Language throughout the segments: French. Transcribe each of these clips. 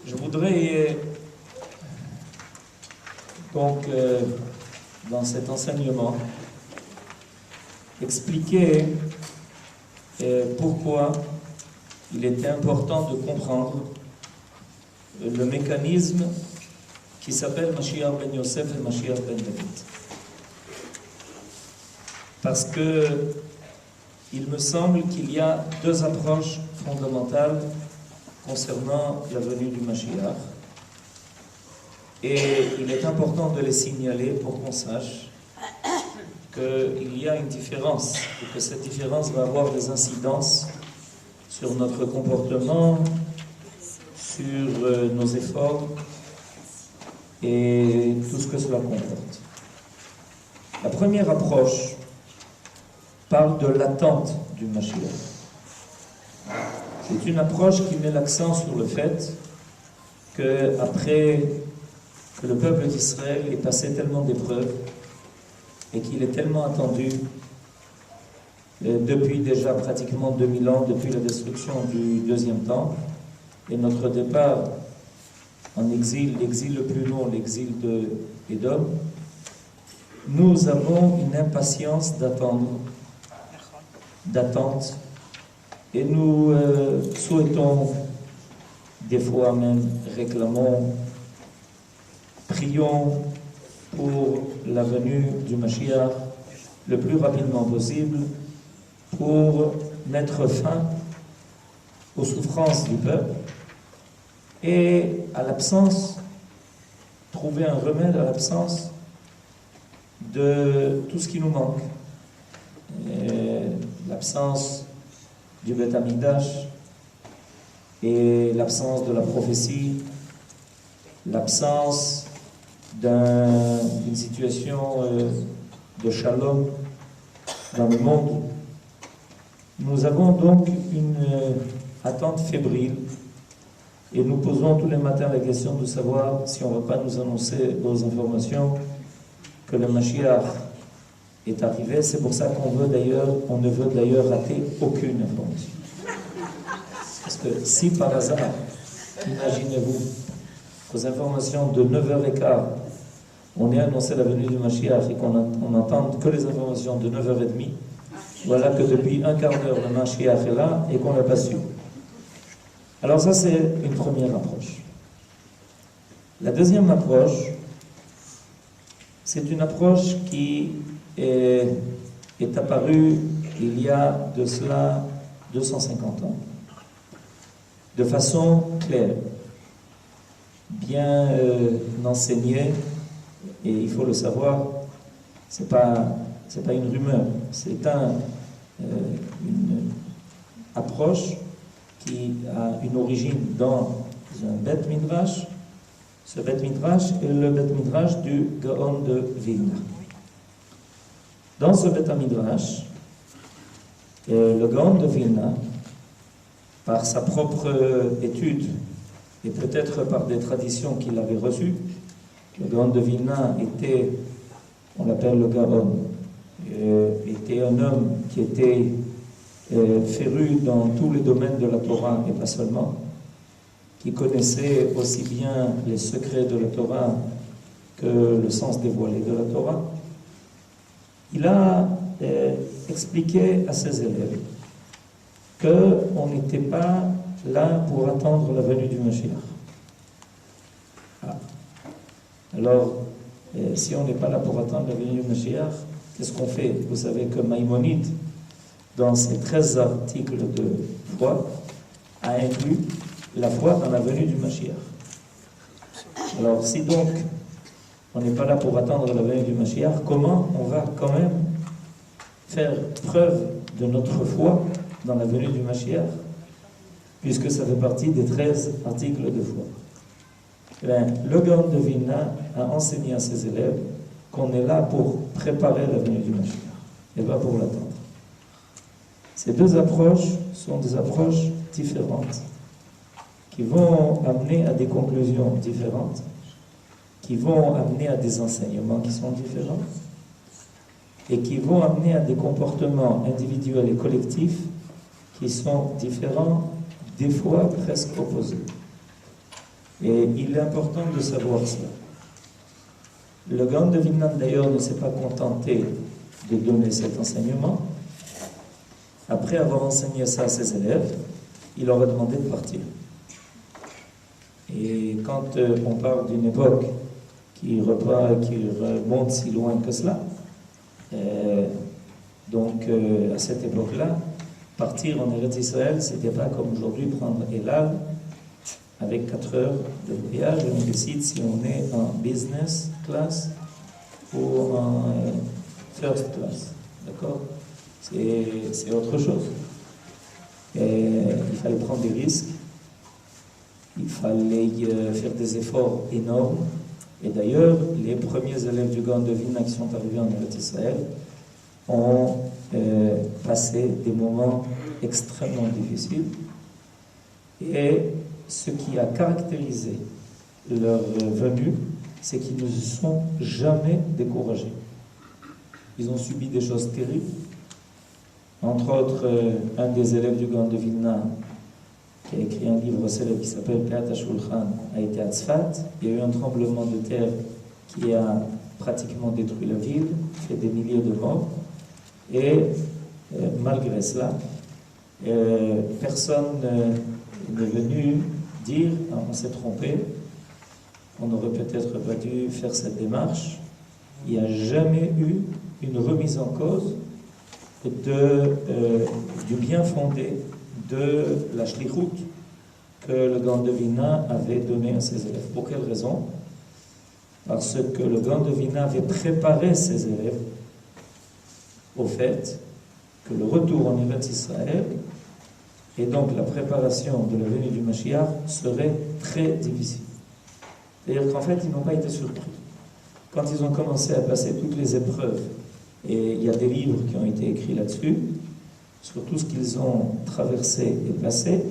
Je voudrais donc, dans cet enseignement, expliquer pourquoi il était important de comprendre le mécanisme qui s'appelle Mashiach ben Yosef et Mashiach ben David. Parce que il me semble qu'il y a deux approches fondamentales concernant la venue du Mashiach. Et il est important de les signaler pour qu'on sache qu'il y a une différence et que cette différence va avoir des incidences sur notre comportement, sur nos efforts et tout ce que cela comporte. La première approche parle de l'attente du Mashiach. C'est une approche qui met l'accent sur le fait qu'après que le peuple d'Israël est passé tellement d'épreuves et qu'il est tellement attendu depuis déjà pratiquement 2000 ans, depuis la destruction du deuxième temple et notre départ en exil, l'exil le plus long, l'exil d'Édom, nous avons une impatience d'attente, et nous souhaitons, des fois même réclamons, prions pour la venue du Mashiach le plus rapidement possible pour mettre fin aux souffrances du peuple et à l'absence, trouver un remède à l'absence de tout ce qui nous manque. L'absence du Beth Amikdash et l'absence de la prophétie, l'absence d'une situation de shalom dans le monde. Nous avons donc une attente fébrile et nous posons tous les matins la question de savoir si on ne va pas nous annoncer aux informations que le Mashiach est arrivé. C'est pour ça qu'on ne veut d'ailleurs rater aucune information. Parce que si par hasard, imaginez-vous, aux informations de 9h15, on est annoncé la venue du Mashiach et qu'on n'entend que les informations de 9h30, voilà que depuis un quart d'heure, le Mashiach est là et qu'on ne l'a pas su. Alors ça, c'est une première approche. La deuxième approche, c'est une approche qui est apparue il y a de cela 250 ans, de façon claire, bien enseignée, et il faut le savoir, c'est pas une rumeur, c'est une approche qui a une origine dans un Beth Midrash. Ce Beth Midrash est le Beth Midrash du Gaon de Vilna. Dans ce Beth Midrash, le Gaon de Vilna, par sa propre étude et peut-être par des traditions qu'il avait reçues, le Gaon de Vilna était, on l'appelle le Gaon, était un homme qui était féru dans tous les domaines de la Torah et pas seulement, qui connaissait aussi bien les secrets de la Torah que le sens dévoilé de la Torah. Il a expliqué à ses élèves qu'on n'était pas là pour attendre la venue du Mashiach. Alors, si on n'est pas là pour attendre la venue du Mashiach, qu'est-ce qu'on fait? Vous savez que Maïmonide, dans ses 13 articles de foi, a inclus la foi dans la venue du Mashiach. Alors, si donc on n'est pas là pour attendre la venue du Mashiach, comment on va quand même faire preuve de notre foi dans la venue du Mashiach, puisque ça fait partie des 13 articles de foi? Le Gaon de Vilna a enseigné à ses élèves qu'on est là pour préparer la venue du Mashiach et pas pour l'attendre. Ces deux approches sont des approches différentes qui vont amener à des conclusions différentes, qui vont amener à des enseignements qui sont différents et qui vont amener à des comportements individuels et collectifs qui sont différents, des fois presque opposés. Et il est important de savoir cela. Le Gaon de Vilna, d'ailleurs, ne s'est pas contenté de donner cet enseignement. Après avoir enseigné ça à ses élèves, il leur a demandé de partir. Et quand on parle d'une époque qui remonte si loin que cela, à cette époque-là, partir en Eretz Israël, c'était pas comme aujourd'hui prendre Elal avec 4 heures de voyage. On décide si on est en business class ou en first class. D'accord? C'est autre chose. Il fallait prendre des risques, il fallait faire des efforts énormes. Et d'ailleurs, les premiers élèves du Gaon de Vilna qui sont arrivés en Eretz Israël ont passé des moments extrêmement difficiles. Et ce qui a caractérisé leur venue, c'est qu'ils ne se sont jamais découragés. Ils ont subi des choses terribles. Entre autres, un des élèves du Gaon de Vilna, qui a écrit un livre célèbre qui s'appelle Peat HaShulchan, a été à Tzfat. Il y a eu un tremblement de terre qui a pratiquement détruit la ville, fait des milliers de morts. Et malgré cela, personne n'est venu dire on s'est trompé, on aurait peut-être pas dû faire cette démarche. Il n'y a jamais eu une remise en cause du bien fondé de la shlichut que le Gaon de Vilna avait donné à ses élèves. Pour quelle raison? Parce que le Gaon de Vilna avait préparé ses élèves au fait que le retour en Eretz Israël et donc la préparation de la venue du Mashiach serait très difficile. C'est-à-dire qu'en fait, ils n'ont pas été surpris. Quand ils ont commencé à passer toutes les épreuves, et il y a des livres qui ont été écrits là-dessus, sur tout ce qu'ils ont traversé et passé,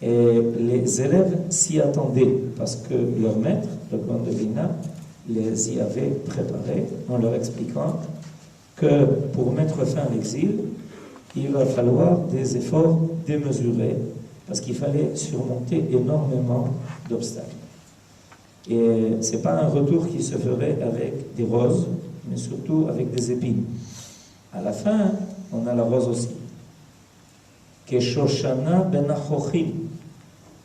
et les élèves s'y attendaient, parce que leur maître, le Gaon de Vilna, les y avait préparés en leur expliquant que pour mettre fin à l'exil, il va falloir des efforts démesurés, parce qu'il fallait surmonter énormément d'obstacles. Et ce n'est pas un retour qui se ferait avec des roses, mais surtout avec des épines. À la fin, on a la rose aussi. Keshoshana ben Achochim.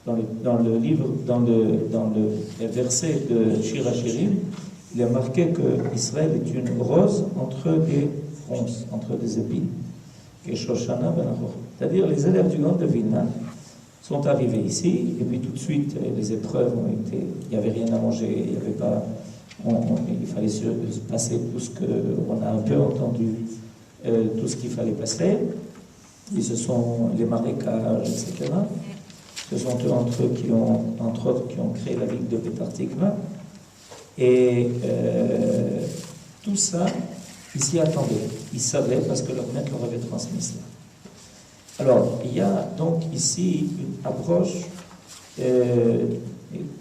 Dans le livre, dans le verset de Shir HaShirim, il est marqué que Israël est une rose entre des ronces, entre des épines. Keshoshana ben Achochim. C'est-à-dire les élèves du Gaon de Vilna sont arrivés ici, et puis tout de suite, les épreuves ont été... Il n'y avait rien à manger, il n'y avait pas... il fallait se passer tout ce qu'on a un peu entendu, tout ce qu'il fallait passer. Et ce sont les marécages, etc. Ce sont eux entre autres, qui ont créé la ville de Petar Tikva. Et tout ça, ils s'y attendaient. Ils savaient parce que leur maître leur avait transmis cela. Alors, il y a donc ici une approche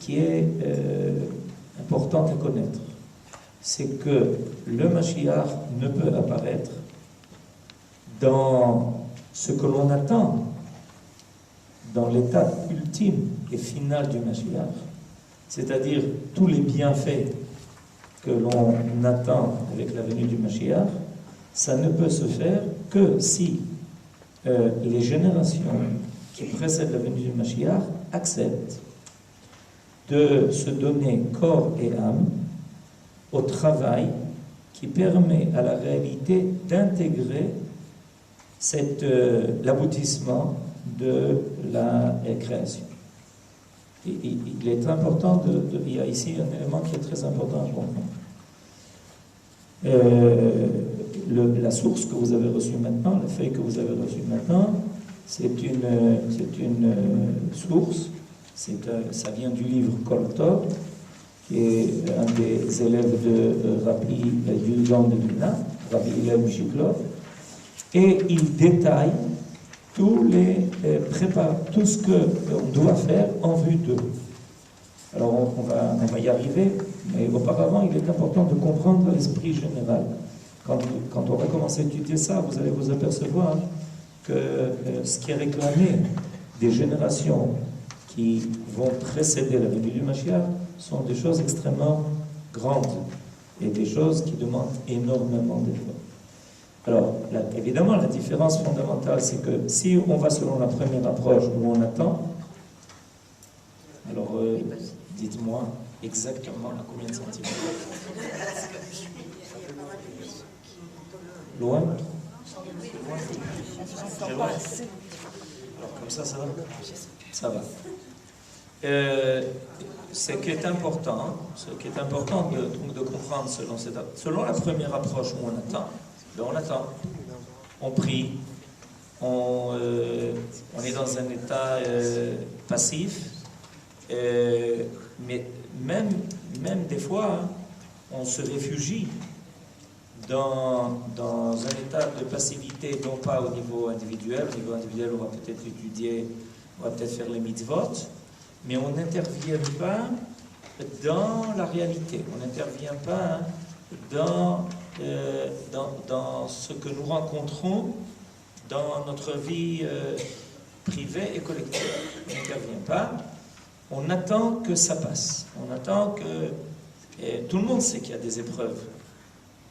qui est importante à connaître. C'est que le Mashiach ne peut apparaître dans ce que l'on attend, dans l'état ultime et final du Mashiach, c'est-à-dire tous les bienfaits que l'on attend avec la venue du Mashiach, ça ne peut se faire que si les générations qui précèdent la venue du Mashiach acceptent de se donner corps et âme au travail qui permet à la réalité d'intégrer l'aboutissement de la création. Il est important il y a ici un élément qui est très important à comprendre. La source que vous avez reçue maintenant, la feuille que vous avez reçue maintenant, c'est une source, ça vient du livre Kol Tov, qui est un des élèves de Rabbi Gaon de Vilna, Rabbi Hillel Mishiklov, et il détaille tout ce qu'on doit faire en vue d'eux. Alors on va y arriver, mais auparavant il est important de comprendre l'esprit général. Quand on va commencer à étudier ça, vous allez vous apercevoir que ce qui est réclamé des générations qui vont précéder la venue du Mashiach sont des choses extrêmement grandes et des choses qui demandent énormément d'efforts. Alors, là, évidemment, la différence fondamentale, c'est que si on va selon la première approche où on attend, alors dites-moi exactement à combien de centimètres? Loin? Alors comme ça va? Ça va. Ce qui est important de comprendre selon la première approche où on attend, on attend, on prie, on est dans un état passif, mais même des fois, on se réfugie dans un état de passivité, non pas au niveau individuel. Au niveau individuel, on va peut-être étudier, on va peut-être faire les mitzvot, mais on n'intervient pas dans la réalité, on n'intervient pas dans ce que nous rencontrons dans notre vie privée et collective. On n'intervient pas, on attend que ça passe, on attend que... Et tout le monde sait qu'il y a des épreuves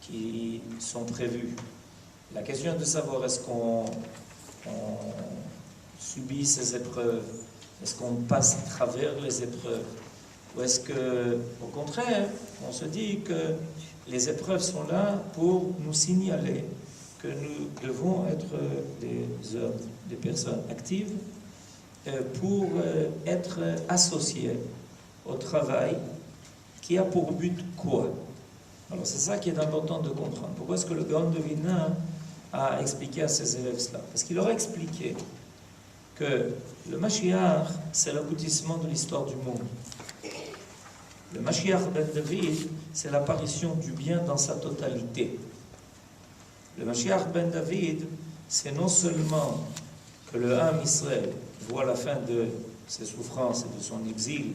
qui sont prévues. La question est de savoir est-ce qu'on subit ces épreuves, est-ce qu'on passe à travers les épreuves, ou est-ce que, au contraire, on se dit que les épreuves sont là pour nous signaler que nous devons être des hommes, des personnes actives, pour être associés au travail qui a pour but quoi? Alors c'est ça qui est important de comprendre. Pourquoi est-ce que le Gaon de Vilna a expliqué à ses élèves cela? Parce qu'il leur a expliqué que le Mashiach, c'est l'aboutissement de l'histoire du monde. Le Mashiach ben David, c'est l'apparition du bien dans sa totalité. Le Mashiach ben David, c'est non seulement que le Ham Israël voit la fin de ses souffrances et de son exil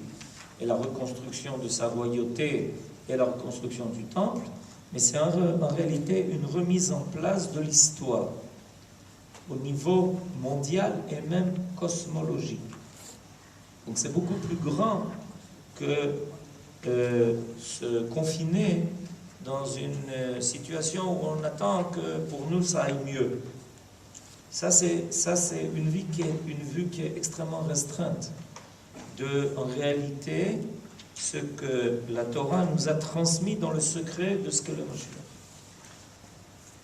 et la reconstruction de sa royauté et la reconstruction du temple, mais c'est en réalité une remise en place de l'histoire au niveau mondial et même cosmologique. Donc c'est beaucoup plus grand que se confiner dans une situation où on attend que pour nous ça aille mieux. Ça c'est une vue qui est extrêmement restreinte de, en réalité, ce que la Torah nous a transmis dans le secret de ce que le Mashiach.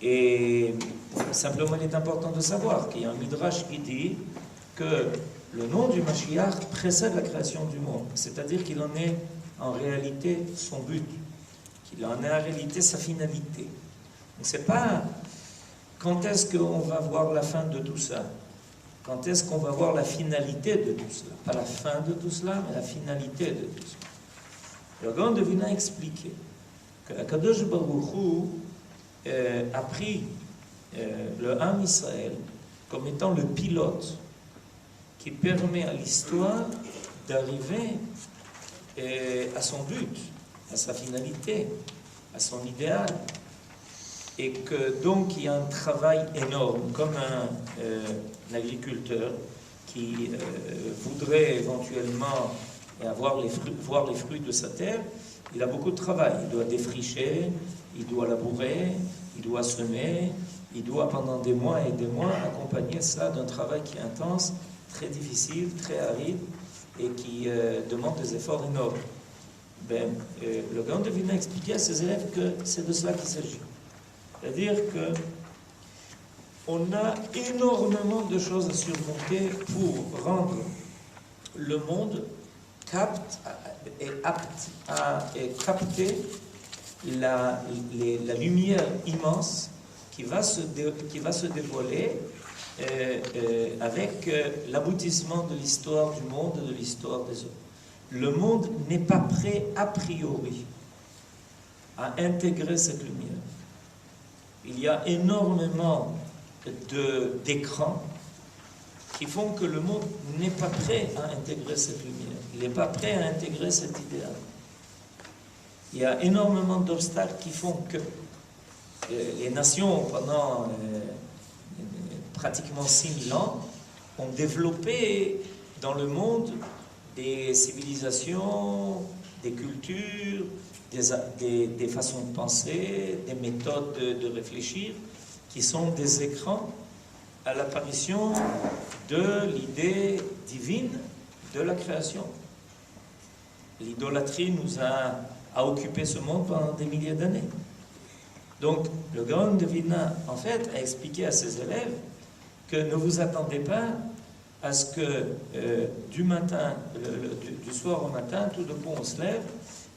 Et simplement, il est important de savoir qu'il y a un midrash qui dit que le nom du Mashiach précède la création du monde, c'est-à-dire qu'il en est en réalité son but, qu'il en est en réalité sa finalité. Donc c'est pas quand est-ce qu'on va voir la fin de tout ça, quand est-ce qu'on va voir la finalité de tout cela, pas la fin de tout cela, mais la finalité de tout cela. Le Gaon de Vilna a expliqué que Akadosh Baruch Hu a pris le Ham Israël comme étant le pilote qui permet à l'histoire d'arriver à son but, à sa finalité, à son idéal. Et que donc il y a un travail énorme, comme un agriculteur qui voudrait éventuellement voir les fruits de sa terre. Il a beaucoup de travail, il doit défricher, il doit labourer, il doit semer, il doit pendant des mois et des mois accompagner ça d'un travail qui est intense, très difficile, très aride et qui demande des efforts énormes. Le Gaon de Vilna a expliqué à ses élèves que c'est de cela qu'il s'agit. C'est-à-dire que on a énormément de choses à surmonter pour rendre le monde apte à capter la lumière immense qui va se dévoiler avec l'aboutissement de l'histoire du monde et de l'histoire des hommes. Le monde n'est pas prêt a priori à intégrer cette lumière. Il y a énormément d'écrans qui font que le monde n'est pas prêt à intégrer cette lumière. Il n'est pas prêt à intégrer cet idéal. Il y a énormément d'obstacles qui font que les nations, pendant pratiquement 6000 ans, ont développé dans le monde des civilisations, des cultures, des façons de penser, des méthodes de réfléchir, qui sont des écrans à l'apparition de l'idée divine de la création. L'idolâtrie nous a occupé ce monde pendant des milliers d'années. Donc, le Gaon de Vilna, en fait, a expliqué à ses élèves que ne vous attendez pas à ce que du soir au matin, tout de coup on se lève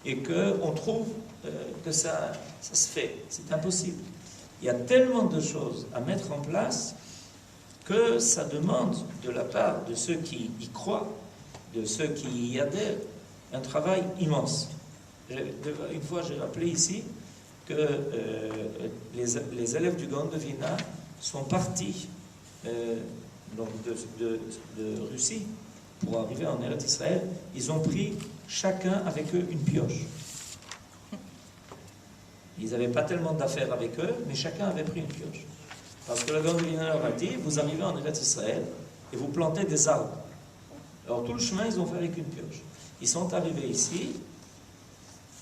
et qu'on trouve que ça se fait. C'est impossible. Il y a tellement de choses à mettre en place que ça demande de la part de ceux qui y croient, de ceux qui y adhèrent, un travail immense. Une fois, j'ai rappelé ici que les élèves du Gaon de Vilna sont partis donc de Russie pour arriver en Eretz Israël. Ils ont pris chacun avec eux une pioche. Ils n'avaient pas tellement d'affaires avec eux, mais chacun avait pris une pioche. Parce que le Gaon de Vilna leur a dit, vous arrivez en Eretz Israël et vous plantez des arbres. Alors tout le chemin, ils ont fait avec une pioche. Ils sont arrivés ici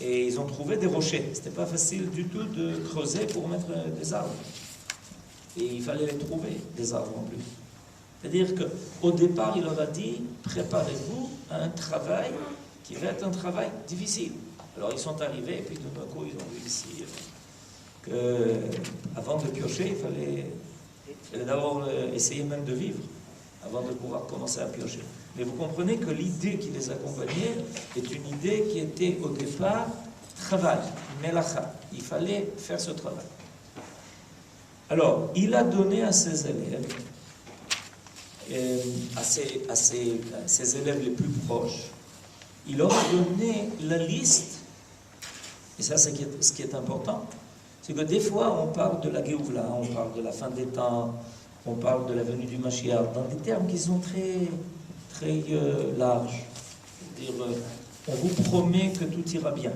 et ils ont trouvé des rochers. C'était pas facile du tout de creuser pour mettre des arbres. Et il fallait les trouver, des arbres en plus. C'est-à-dire qu'au départ, il leur a dit, préparez-vous à un travail qui va être un travail difficile. Alors ils sont arrivés et puis tout d'un coup, ils ont vu ici qu'avant de piocher, il fallait d'abord essayer même de vivre avant de pouvoir commencer à piocher. Mais vous comprenez que l'idée qui les accompagnait est une idée qui était au départ travail, melacha. Il fallait faire ce travail. Alors, il a donné à ses élèves, à ses élèves les plus proches, il leur a donné la liste, et ça c'est ce qui est important, c'est que des fois on parle de la Géoula, on parle de la fin des temps, on parle de la venue du Mashiach, dans des termes qui sont très larges. C'est-à-dire, on vous promet que tout ira bien.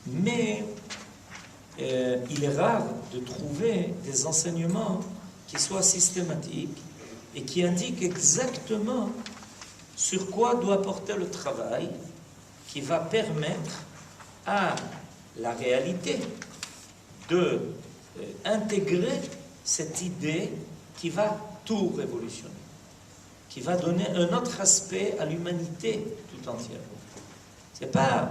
Mais il est rare de trouver des enseignements qui soient systématiques et qui indiquent exactement sur quoi doit porter le travail qui va permettre à la réalité de intégrer cette idée qui va tout révolutionner, qui va donner un autre aspect à l'humanité tout entière. C'est pas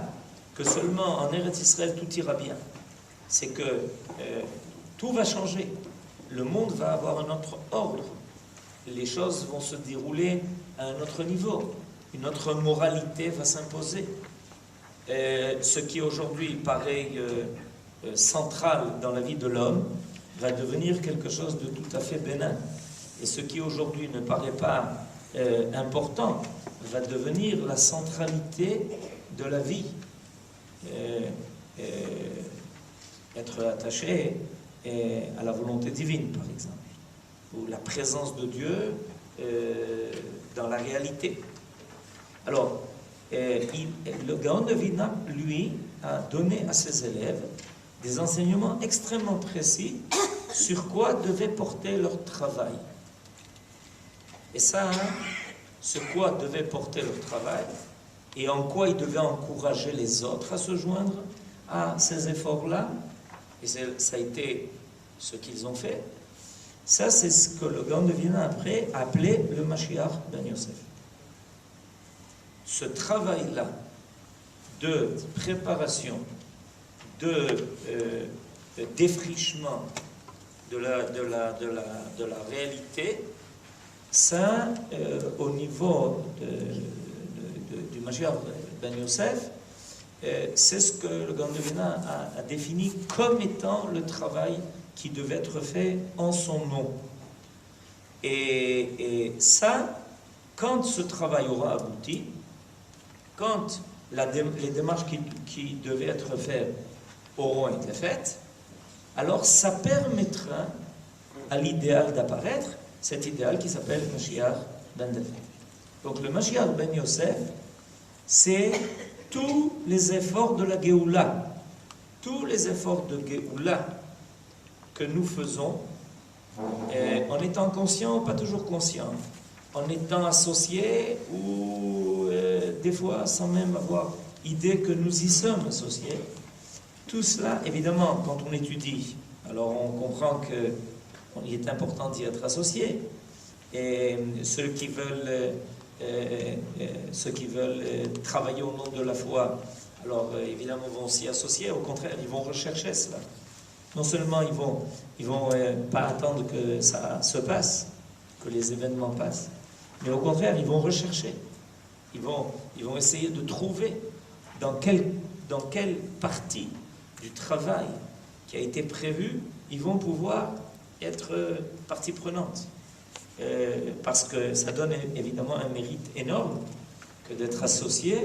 que seulement en Eretz Israël tout ira bien, c'est que tout va changer. Le monde va avoir un autre ordre. Les choses vont se dérouler à un autre niveau. Une autre moralité va s'imposer. Ce qui aujourd'hui paraît central dans la vie de l'homme va devenir quelque chose de tout à fait bénin. Et ce qui aujourd'hui ne paraît pas important va devenir la centralité de la vie. Être attaché à la volonté divine, par exemple, ou la présence de Dieu dans la réalité. Alors, le Gaon de Vilna, lui, a donné à ses élèves des enseignements extrêmement précis sur quoi devait porter leur travail. Et ça, ce quoi devait porter leur travail, et en quoi ils devaient encourager les autres à se joindre à ces efforts-là, et ça a été ce qu'ils ont fait. Ça, c'est ce que le Gaon de Vilna après a appelé le Mashiach ben Yosef. Ce travail-là de préparation, de défrichement de la réalité, ça, au niveau du Mashiach ben Yosef, c'est ce que le Gaon de Vilna a défini comme étant le travail qui devait être fait en son nom. Et ça, quand ce travail aura abouti, quand les démarches qui devaient être faites auront été faites, alors ça permettra à l'idéal d'apparaître, cet idéal qui s'appelle Mashiach ben David. Donc le Mashiach ben Yosef, c'est tous les efforts de la Géoula, tous les efforts de Géoula que nous faisons, en étant conscients ou pas toujours conscients, en étant associés ou des fois sans même avoir idée que nous y sommes associés. Tout cela, évidemment, quand on étudie, alors on comprend qu'il est important d'y être associé. Et ceux qui veulent travailler au nom de la foi, alors évidemment vont s'y associer, au contraire, ils vont rechercher cela. Non seulement ils vont pas attendre que ça se passe, que les événements passent, mais au contraire, ils vont rechercher. Ils vont essayer de trouver dans quelle partie du travail qui a été prévu, ils vont pouvoir être partie prenante. Parce que ça donne évidemment un mérite énorme que d'être associé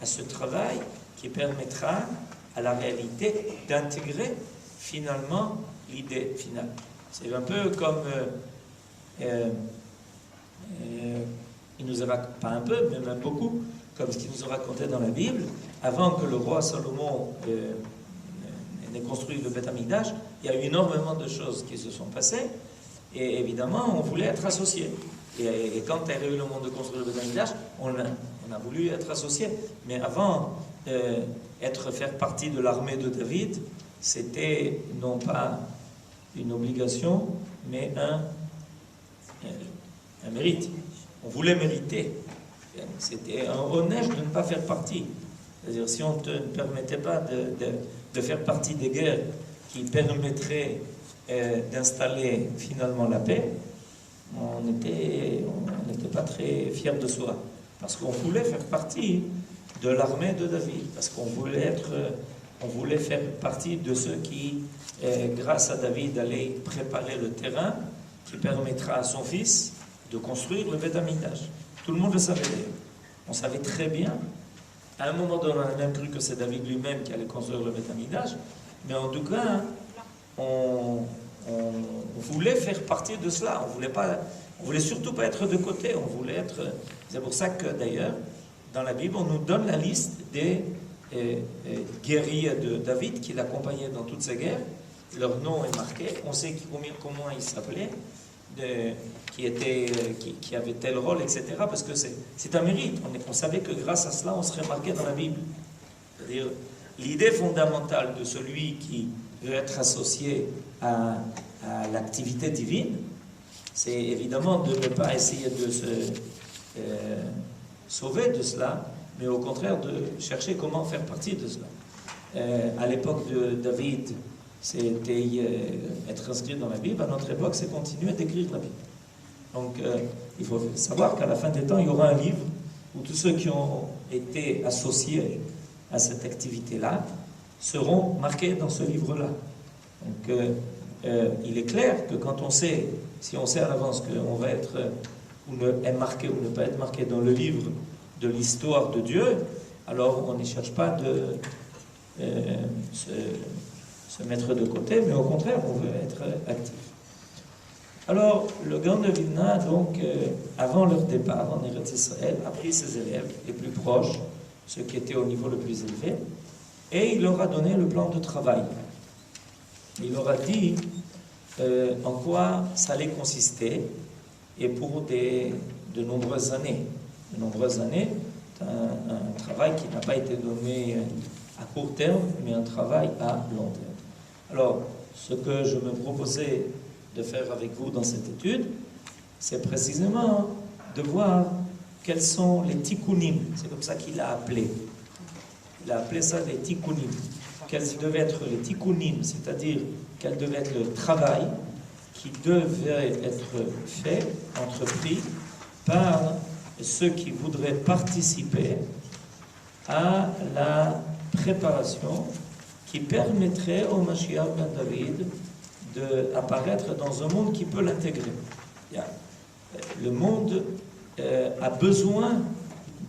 à ce travail qui permettra à la réalité d'intégrer finalement l'idée finale. C'est un peu comme il nous a pas un peu, mais même beaucoup, comme ce qu'il nous a raconté dans la Bible, avant que le roi Salomon n'ait construit le Beth Amikdash, il y a eu énormément de choses qui se sont passées, et évidemment, on voulait être associés. Et quand est arrivé le moment de construire le Beth Amikdash, on a voulu être associés. Mais avant, faire partie de l'armée de David, c'était non pas une obligation, mais un mérite. On voulait mériter. C'était un honneur de ne pas faire partie. C'est-à-dire, si on ne te permettait pas de faire partie des guerres qui permettraient d'installer finalement la paix, on n'était pas très fiers de soi. Parce qu'on voulait faire partie de l'armée de David. Parce qu'on voulait faire partie de ceux qui, grâce à David, allaient préparer le terrain qui permettra à son fils de construire le Beth Amikdash. Tout le monde le savait d'ailleurs. On savait très bien. À un moment donné, on a même cru que c'est David lui-même qui allait construire le Beth Amikdash. Mais en tout cas, on voulait faire partie de cela. On voulait surtout pas être de côté. On voulait être. C'est pour ça que d'ailleurs, dans la Bible, on nous donne la liste des guerriers de David qui l'accompagnaient dans toutes ces guerres. Leur nom est marqué. On sait comment ils s'appelaient. Qui avait tel rôle, etc. Parce que c'est un mérite. On savait que grâce à cela, on serait marqué dans la Bible. C'est-à-dire, l'idée fondamentale de celui qui veut être associé à l'activité divine, c'est évidemment de ne pas essayer de se sauver de cela, mais au contraire de chercher comment faire partie de cela. À l'époque de David, c'était être inscrit dans la Bible. À notre époque, c'est continuer d'écrire la Bible. Donc, il faut savoir qu'à la fin des temps, il y aura un livre où tous ceux qui ont été associés à cette activité-là seront marqués dans ce livre-là. Donc, il est clair que quand on sait, si on sait à l'avance qu'on va être est marqué ou ne pas être marqué dans le livre de l'histoire de Dieu, alors on ne cherche pas de se mettre de côté, mais au contraire, on veut être actif. Alors, le Gaon de Vilna, donc, avant leur départ en Eretz Israël, a pris ses élèves les plus proches, ceux qui étaient au niveau le plus élevé, et il leur a donné le plan de travail. Il leur a dit en quoi ça allait consister, et pour de nombreuses années. De nombreuses années, un travail qui n'a pas été donné à court terme, mais un travail à long terme. Alors, ce que je me proposais de faire avec vous dans cette étude, c'est précisément de voir quels sont les tikkunim. C'est comme ça qu'il a appelé. Il a appelé ça les tikkunim. Quels devaient être les tikkunim, c'est-à-dire quel devait être le travail qui devait être fait, entrepris, par ceux qui voudraient participer à la préparation qui permettrait au Mashiach ben David d'apparaître dans un monde qui peut l'intégrer. Le monde a besoin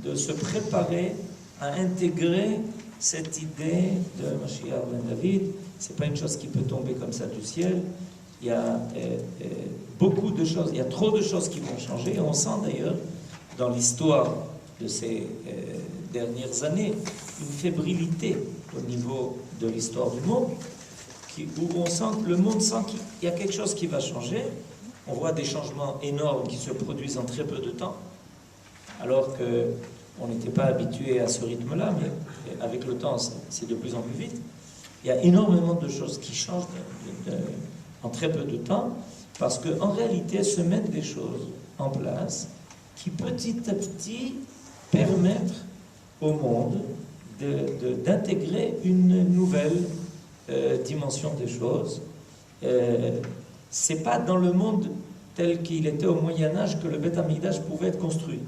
de se préparer à intégrer cette idée de Mashiach ben David. C'est pas une chose qui peut tomber comme ça du ciel. Il y a beaucoup de choses, il y a trop de choses qui vont changer. Et on sent d'ailleurs dans l'histoire de ces dernières années une fébrilité au niveau de l'histoire du monde, où on sent que le monde sent qu'il y a quelque chose qui va changer. On voit des changements énormes qui se produisent en très peu de temps, alors que on n'était pas habitué à ce rythme-là, mais avec le temps, c'est de plus en plus vite. Il y a énormément de choses qui changent en très peu de temps, parce qu'en réalité, se mettent des choses en place qui petit à petit permettent au monde d'intégrer une nouvelle dimension des choses. C'est pas dans le monde tel qu'il était au Moyen-Âge que le Beth Amikdash pouvait être construit.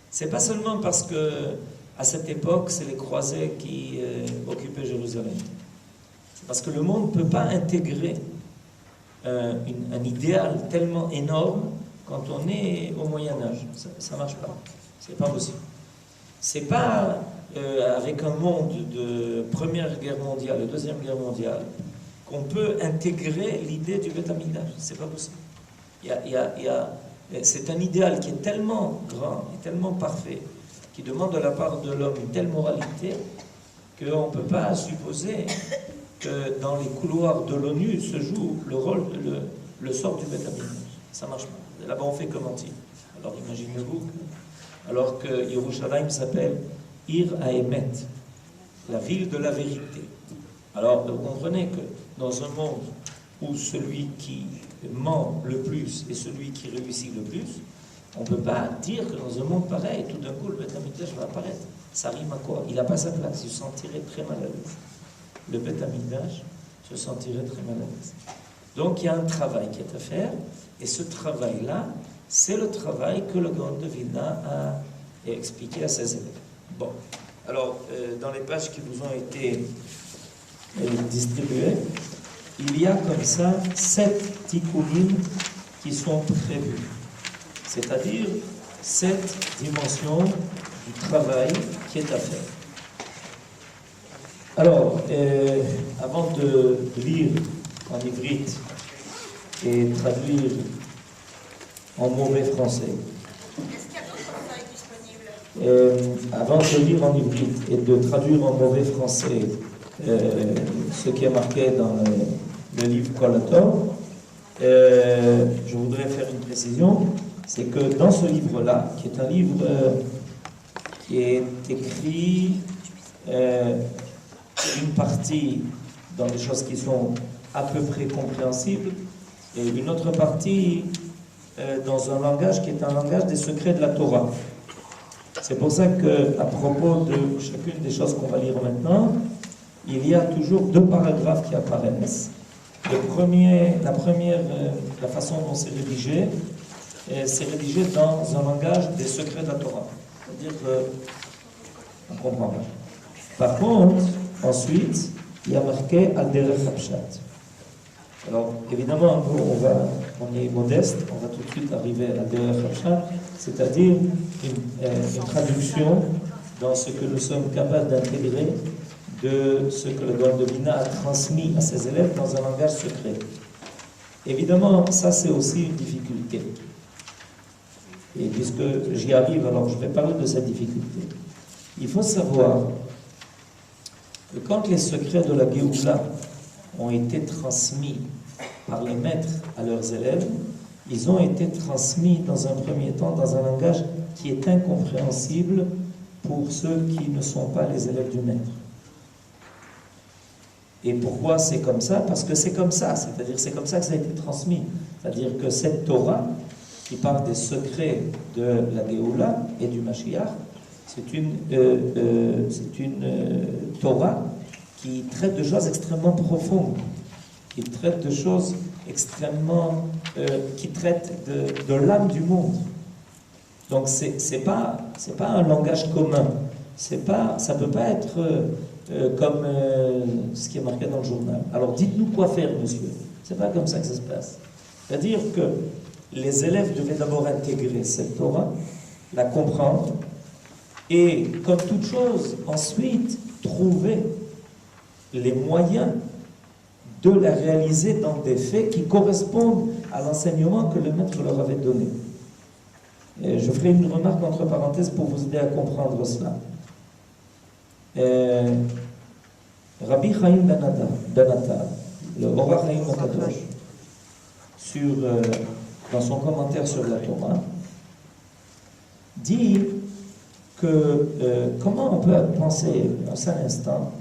C'est pas seulement parce que à cette époque, c'est les croisés qui occupaient Jérusalem. C'est parce que le monde ne peut pas intégrer un idéal tellement énorme quand on est au Moyen-Âge. Ça ne marche pas. C'est pas possible. C'est pas avec un monde de Première Guerre mondiale et Deuxième Guerre mondiale qu'on peut intégrer l'idée du Beth Amikdash. C'est pas possible. C'est un idéal qui est tellement grand et tellement parfait, qui demande de la part de l'homme une telle moralité qu'on ne peut pas supposer que dans les couloirs de l'ONU se joue le sort du Beth Amikdash. Ça ne marche pas. Là-bas, on fait que mentir. Alors imaginez-vous alors que Yerushalayim s'appelle Ir Haemet, la ville de la vérité. Alors vous comprenez que dans un monde où celui qui ment le plus est celui qui réussit le plus, on ne peut pas dire que dans un monde pareil, tout d'un coup, le Beth Amikdash va apparaître. Ça rime à quoi? Il n'a pas sa place, il se sentirait très mal à l'aise. Le Beth Amikdash se sentirait très mal à l'aise. Donc il y a un travail qui est à faire, et ce travail-là, c'est le travail que le Gaon de Vilna a expliqué à ses élèves. Bon, alors, dans les pages qui vous ont été distribuées, il y a comme ça 7 tikkunim qui sont prévus. C'est-à-dire 7 dimensions du travail qui est à faire. Alors, avant de lire en ivrite et traduire en mauvais français, est-ce qu'il y a d'autres feuilles disponibles? Avant de lire en ivrite et de traduire en mauvais français ce qui est marqué dans le livre Kolator, je voudrais faire une précision, c'est que dans ce livre-là, qui est un livre qui est écrit une partie dans des choses qui sont à peu près compréhensibles et une autre partie dans un langage qui est un langage des secrets de la Torah. C'est pour ça qu'à propos de chacune des choses qu'on va lire maintenant, il y a toujours 2 paragraphes qui apparaissent. La façon dont c'est rédigé dans un langage des secrets de la Torah. C'est-à-dire qu'on ne comprend pas. Par contre, ensuite, il y a marqué Al Derech Hapshat. Alors, évidemment, nous, on est modeste, on va tout de suite arriver à Derech Hapshat, c'est-à-dire une traduction dans ce que nous sommes capables d'intégrer de ce que le Gaon de Vilna a transmis à ses élèves dans un langage secret. Évidemment, ça c'est aussi une difficulté. Et puisque j'y arrive, alors je vais parler de cette difficulté. Il faut savoir que quand les secrets de la Géoula ont été transmis par les maîtres à leurs élèves, ils ont été transmis dans un premier temps dans un langage qui est incompréhensible pour ceux qui ne sont pas les élèves du maître. Et pourquoi c'est comme ça? Parce que c'est comme ça, c'est-à-dire c'est comme ça que ça a été transmis. C'est-à-dire que cette Torah, qui parle des secrets de la Géoula et du Mashiach, c'est une Torah qui traite de choses extrêmement profondes, qui traite de choses extrêmement... qui traite de l'âme du monde. Donc c'est pas un langage commun. Ça ne peut pas être comme ce qui est marqué dans le journal. Alors dites-nous quoi faire, monsieur. C'est pas comme ça que ça se passe. C'est-à-dire que les élèves devaient d'abord intégrer cette Torah, la comprendre, et comme toute chose, ensuite trouver les moyens de la réaliser dans des faits qui correspondent à l'enseignement que le maître leur avait donné. Et je ferai une remarque entre parenthèses pour vous aider à comprendre cela. Rabbi Chaim Ben Attar, le Orach Chaim Akadosh, dans son commentaire sur la Torah, dit que comment on peut penser un seul instant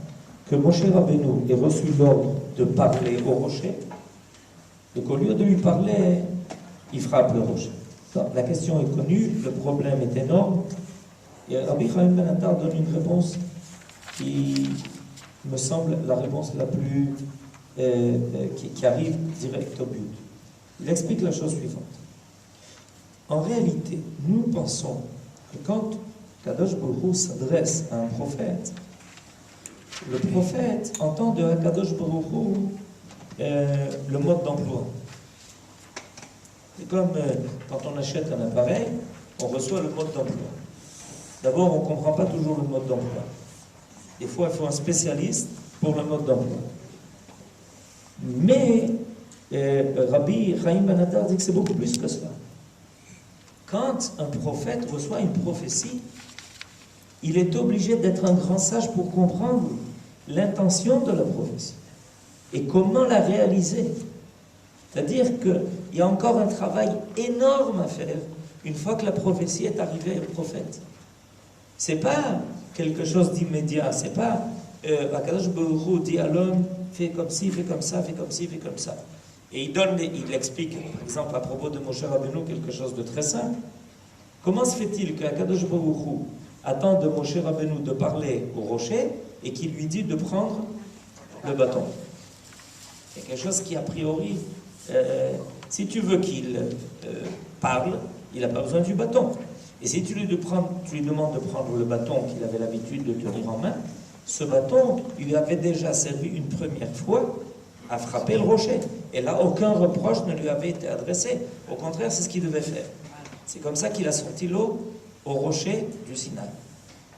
que Moshe Rabbeinu ait reçu l'ordre de parler au rocher et qu'au lieu de lui parler, il frappe le rocher. Donc, la question est connue, le problème est énorme, et Rabbi Chaim Ben Attar donne une réponse qui me semble la réponse la plus qui arrive direct au but. Il explique la chose suivante. En réalité, nous pensons que quand Kadosh Baruch Hu s'adresse à un prophète, le prophète entend de Kadosh Baruch Hu le mode d'emploi. C'est comme quand on achète un appareil, on reçoit le mode d'emploi. D'abord, on ne comprend pas toujours le mode d'emploi. Des fois, il faut un spécialiste pour le mode d'emploi. Mais Rabbi Chaim Ben Attar dit que c'est beaucoup plus que cela. Quand un prophète reçoit une prophétie, il est obligé d'être un grand sage pour comprendre l'intention de la prophétie et comment la réaliser. C'est-à-dire qu'il y a encore un travail énorme à faire une fois que la prophétie est arrivée au prophète. C'est pas quelque chose d'immédiat, c'est pas Akadosh Baruch Hu dit à l'homme fais comme ci, fais comme ça, fais comme ci, fais comme ça. Et il explique, par exemple, à propos de Moshe Rabbeinu, quelque chose de très simple. Comment se fait-il qu'Akadosh Baruch Hu attend de Moshe Rabbeinu de parler au rocher et qu'il lui dit de prendre le bâton? C'est quelque chose qui, a priori, si tu veux qu'il parle, il n'a pas besoin du bâton. Et si tu lui demandes de prendre le bâton qu'il avait l'habitude de tenir en main, ce bâton lui avait déjà servi une première fois à frapper le rocher. Et là, aucun reproche ne lui avait été adressé. Au contraire, c'est ce qu'il devait faire. C'est comme ça qu'il a sorti l'eau au rocher du Sinaï.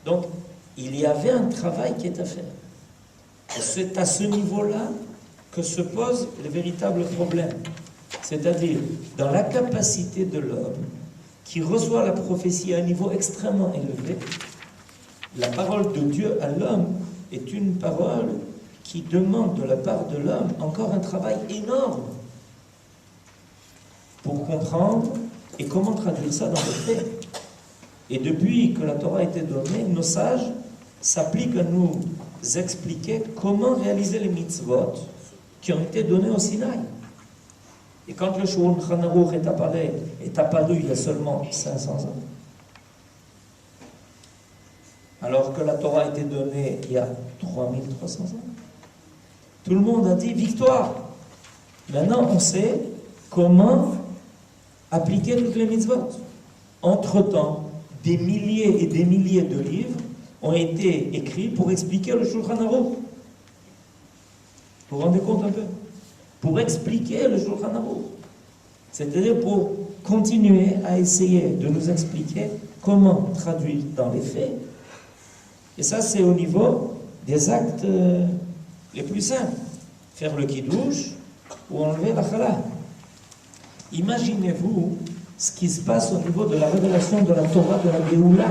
Donc, il y avait un travail qui est à faire. Et c'est à ce niveau-là que se pose le véritable problème. C'est-à-dire, dans la capacité de l'homme, qui reçoit la prophétie à un niveau extrêmement élevé, la parole de Dieu à l'homme est une parole qui demande de la part de l'homme encore un travail énorme pour comprendre et comment traduire ça dans le fait. Et depuis que la Torah a été donnée, nos sages s'appliquent à nous expliquer comment réaliser les mitzvot qui ont été donnés au Sinaï. Et quand le Shulchan Aruch est apparu il y a seulement 500 ans, alors que la Torah a été donnée il y a 3300 ans, tout le monde a dit victoire. Maintenant, on sait comment appliquer toutes les mitzvot. Entre-temps, des milliers et des milliers de livres ont été écrits pour expliquer le Shulchan Aruch. Vous vous rendez compte un peu? Pour expliquer le Shulchan Aruch. C'est-à-dire pour continuer à essayer de nous expliquer comment traduire dans les faits. Et ça, c'est au niveau des actes les plus simples. Faire le kiddush ou enlever la chala. Imaginez-vous ce qui se passe au niveau de la révélation de la Torah de la Géoula.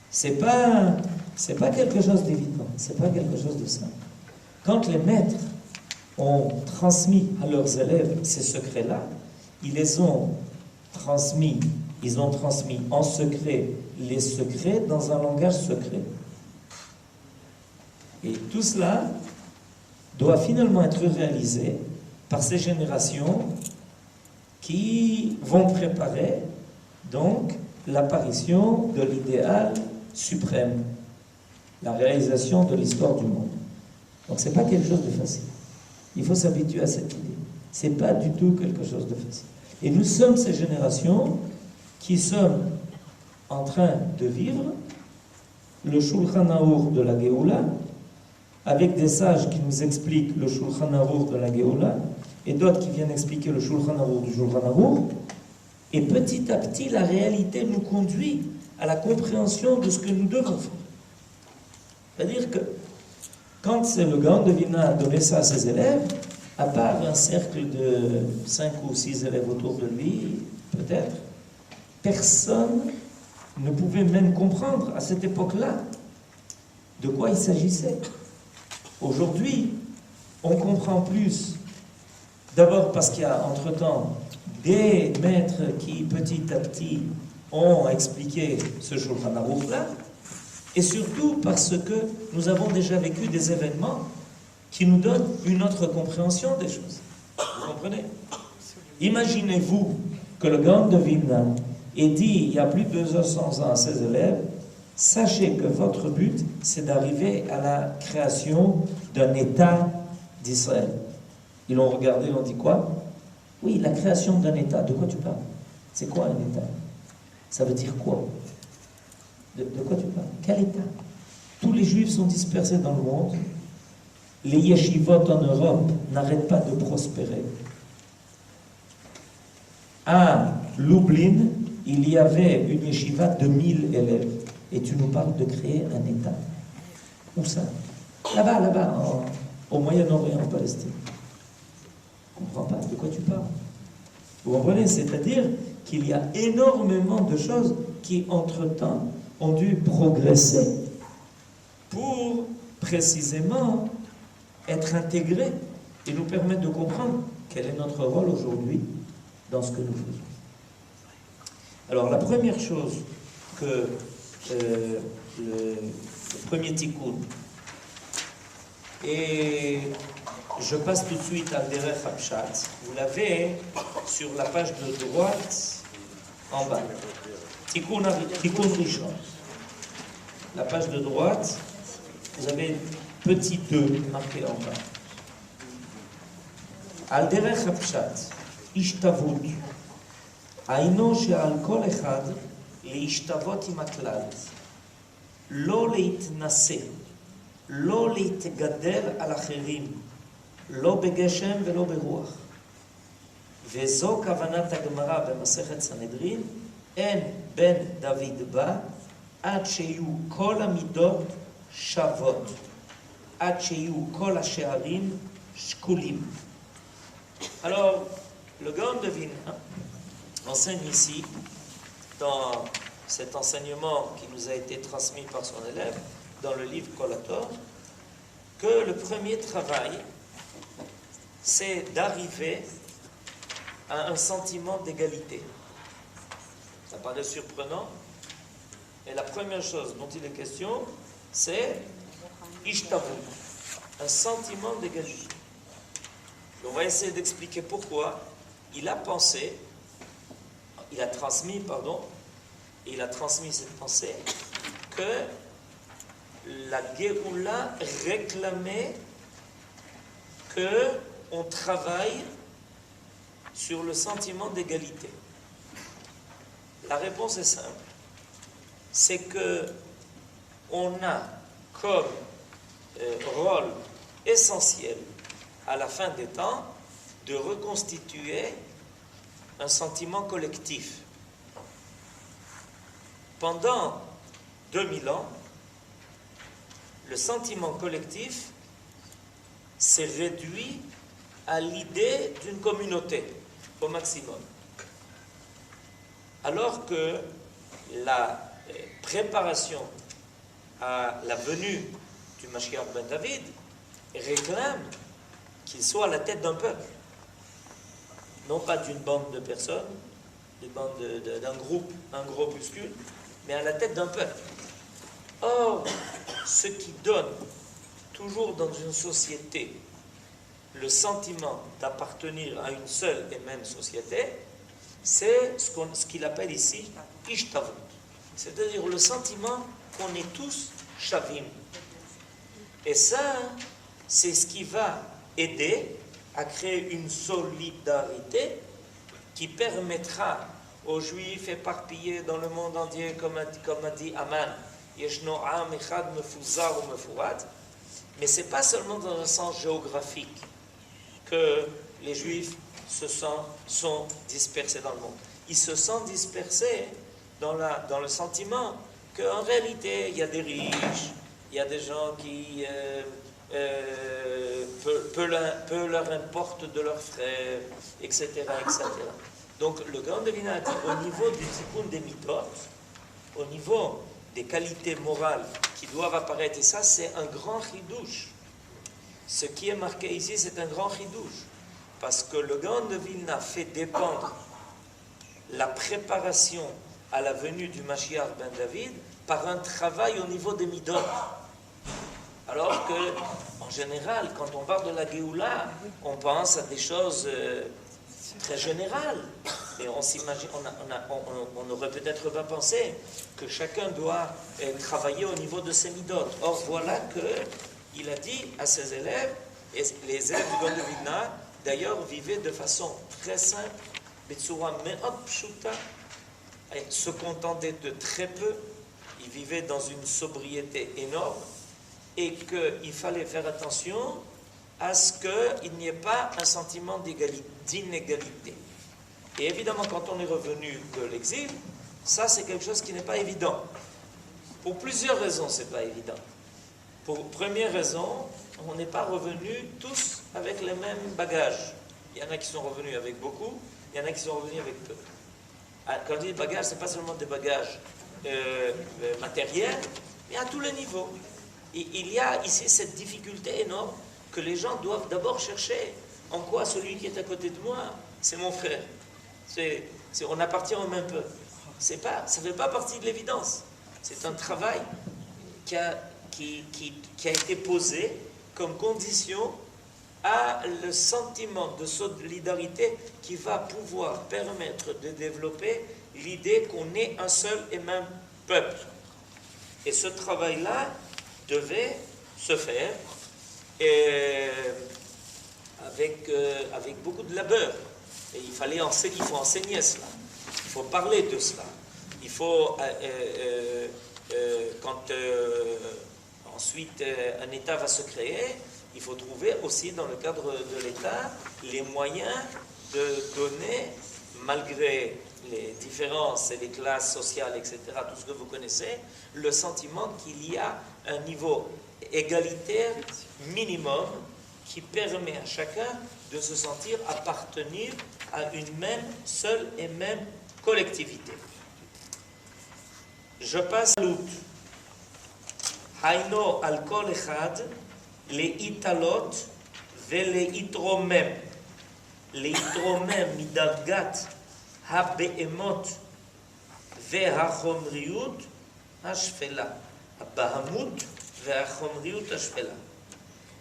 C'est pas quelque chose d'évident, c'est pas quelque chose de simple. Quand les maîtres ont transmis à leurs élèves ces secrets-là, ils ont transmis en secret les secrets dans un langage secret. Et tout cela doit finalement être réalisé par ces générations qui vont préparer donc l'apparition de l'idéal suprême, la réalisation de l'histoire du monde. Donc c'est pas quelque chose de facile. Il faut s'habituer à cette idée. C'est pas du tout quelque chose de facile. Et nous sommes ces générations qui sommes en train de vivre le Shulchan Aruch de la Géoula, avec des sages qui nous expliquent le Shulchan Aruch de la Géoula, et d'autres qui viennent expliquer le Shulchan Aruch du Shulchan Aruch, et petit à petit, la réalité nous conduit à la compréhension de ce que nous devons faire. C'est-à-dire que quand le Gaon de Vilna a donné ça à ses élèves, à part un cercle de 5 ou 6 élèves autour de lui, peut-être, personne ne pouvait même comprendre à cette époque-là de quoi il s'agissait. Aujourd'hui, on comprend plus D'abord parce qu'il y a entre-temps des maîtres qui petit à petit ont expliqué ce Shulchan Aruch-là, et surtout parce que nous avons déjà vécu des événements qui nous donnent une autre compréhension des choses. Vous comprenez? Imaginez-vous que le Gaon de Vilna ait dit il y a plus de 200 ans à ses élèves, sachez que votre but c'est d'arriver à la création d'un État d'Israël. Ils l'ont regardé, ils ont dit quoi? Oui, la création d'un État. De quoi tu parles? C'est quoi un État? Ça veut dire quoi? De quoi tu parles? Quel État? Tous les Juifs sont dispersés dans le monde. Les yeshivot en Europe n'arrêtent pas de prospérer. À Lublin, il y avait une yeshiva de 1000 élèves. Et tu nous parles de créer un État. Où ça? Là-bas, au Moyen-Orient, en Palestine. Je ne comprends pas de quoi tu parles. Vous comprenez? C'est-à-dire qu'il y a énormément de choses qui, entre-temps, ont dû progresser pour précisément être intégrées et nous permettre de comprendre quel est notre rôle aujourd'hui dans ce que nous faisons. Alors, la première chose que le premier tikkun, et je passe tout de suite à Derech Hapshat, vous l'avez sur la page de droite en bas. Tikkun Rishon. La page de droite, vous avez petit 2 marqué en bas. Al Derech Hapshat, Ishtavut, Aino she'al kol echad להשתוות עם הכלל, לא להתנשא, לא להתגדל על אחרים, לא בגשם ולא ברוח. וזו כוונת הגמרא במסכת סנהדרין, אין בן דוד בא עד שיהיו כל המידות שוות, עד שיהיו כל השערים שקולים. Alors, le Gaon de Vilna enseigne ici, dans cet enseignement qui nous a été transmis par son élève, dans le livre Kol HaTorah, que le premier travail, c'est d'arriver à un sentiment d'égalité. Ça paraît surprenant, et la première chose dont il est question, c'est Ishtavut, un sentiment d'égalité. On va essayer d'expliquer pourquoi il a transmis cette pensée que la Géoula réclamait qu'on travaille sur le sentiment d'égalité. La réponse est simple. C'est que on a comme rôle essentiel à la fin des temps de reconstituer un sentiment collectif. Pendant 2000 ans, le sentiment collectif s'est réduit à l'idée d'une communauté, au maximum. Alors que la préparation à la venue du Mashiach ben David réclame qu'il soit à la tête d'un peuple, non pas d'une bande de personnes, d'un groupe, un groupuscule, mais à la tête d'un peuple. Or, ce qui donne toujours dans une société le sentiment d'appartenir à une seule et même société, c'est ce qu'il appelle ici Ishtavut, c'est-à-dire le sentiment qu'on est tous Shavim. Et ça, c'est ce qui va aider à créer une solidarité qui permettra aux Juifs éparpillés dans le monde entier, comme a dit Aman, Yeshno Am Echad Mefuzar ou Mefurat, mais ce n'est pas seulement dans un sens géographique que les Juifs sont dispersés dans le monde. Ils se sentent dispersés dans le sentiment qu'en réalité, il y a des riches, il y a des gens qui peu leur importe de leurs frères, etc., etc. Donc, le Gaon de Vilna a dit, au niveau du tikkun des mitot, au niveau des qualités morales qui doivent apparaître, et ça, c'est un grand chidouche. Ce qui est marqué ici, c'est un grand chidouche. Parce que le Gaon de Vilna fait dépendre la préparation à la venue du Mashiach ben David par un travail au niveau des midot. Alors que, en général, quand on parle de la Géoula, on pense à des choses très générales. Et on s'imagine, on n'aurait peut-être pas pensé que chacun doit travailler au niveau de ses midot. Or, voilà qu'il a dit à ses élèves, et les élèves du Gaon de Vilna, d'ailleurs, vivaient de façon très simple, Betsura me'ot pshuta, se contentaient de très peu, ils vivaient dans une sobriété énorme, et qu'il fallait faire attention à ce qu'il n'y ait pas un sentiment d'inégalité. Et évidemment, quand on est revenu de l'exil, ça c'est quelque chose qui n'est pas évident. Pour plusieurs raisons, c'est pas évident. Pour première raison, on n'est pas revenus tous avec les mêmes bagages. Il y en a qui sont revenus avec beaucoup, il y en a qui sont revenus avec peu. Quand je dis bagages, ce n'est pas seulement des bagages matériels, mais à tous les niveaux. Et il y a ici cette difficulté énorme que les gens doivent d'abord chercher. En quoi celui qui est à côté de moi, c'est mon frère. On appartient au même peuple. Ça ne fait pas partie de l'évidence. C'est un travail qui a été posé comme condition à le sentiment de solidarité qui va pouvoir permettre de développer l'idée qu'on est un seul et même peuple. Et ce travail-là devait se faire avec beaucoup de labeur. Et il faut enseigner cela. Il faut parler de cela. Il faut, ensuite un État va se créer, il faut trouver aussi dans le cadre de l'État les moyens de donner, malgré les différences et les classes sociales, etc., tout ce que vous connaissez, le sentiment qu'il y a un niveau égalitaire minimum qui permet à chacun de se sentir appartenir à une même, seule et même collectivité. Je passe à l'autre. Haino al kol echad להתעלות ולהתרומם. להתרומם מדרגת הבהמות והחומריות השפלה. הבהמות והחומריות השפלה.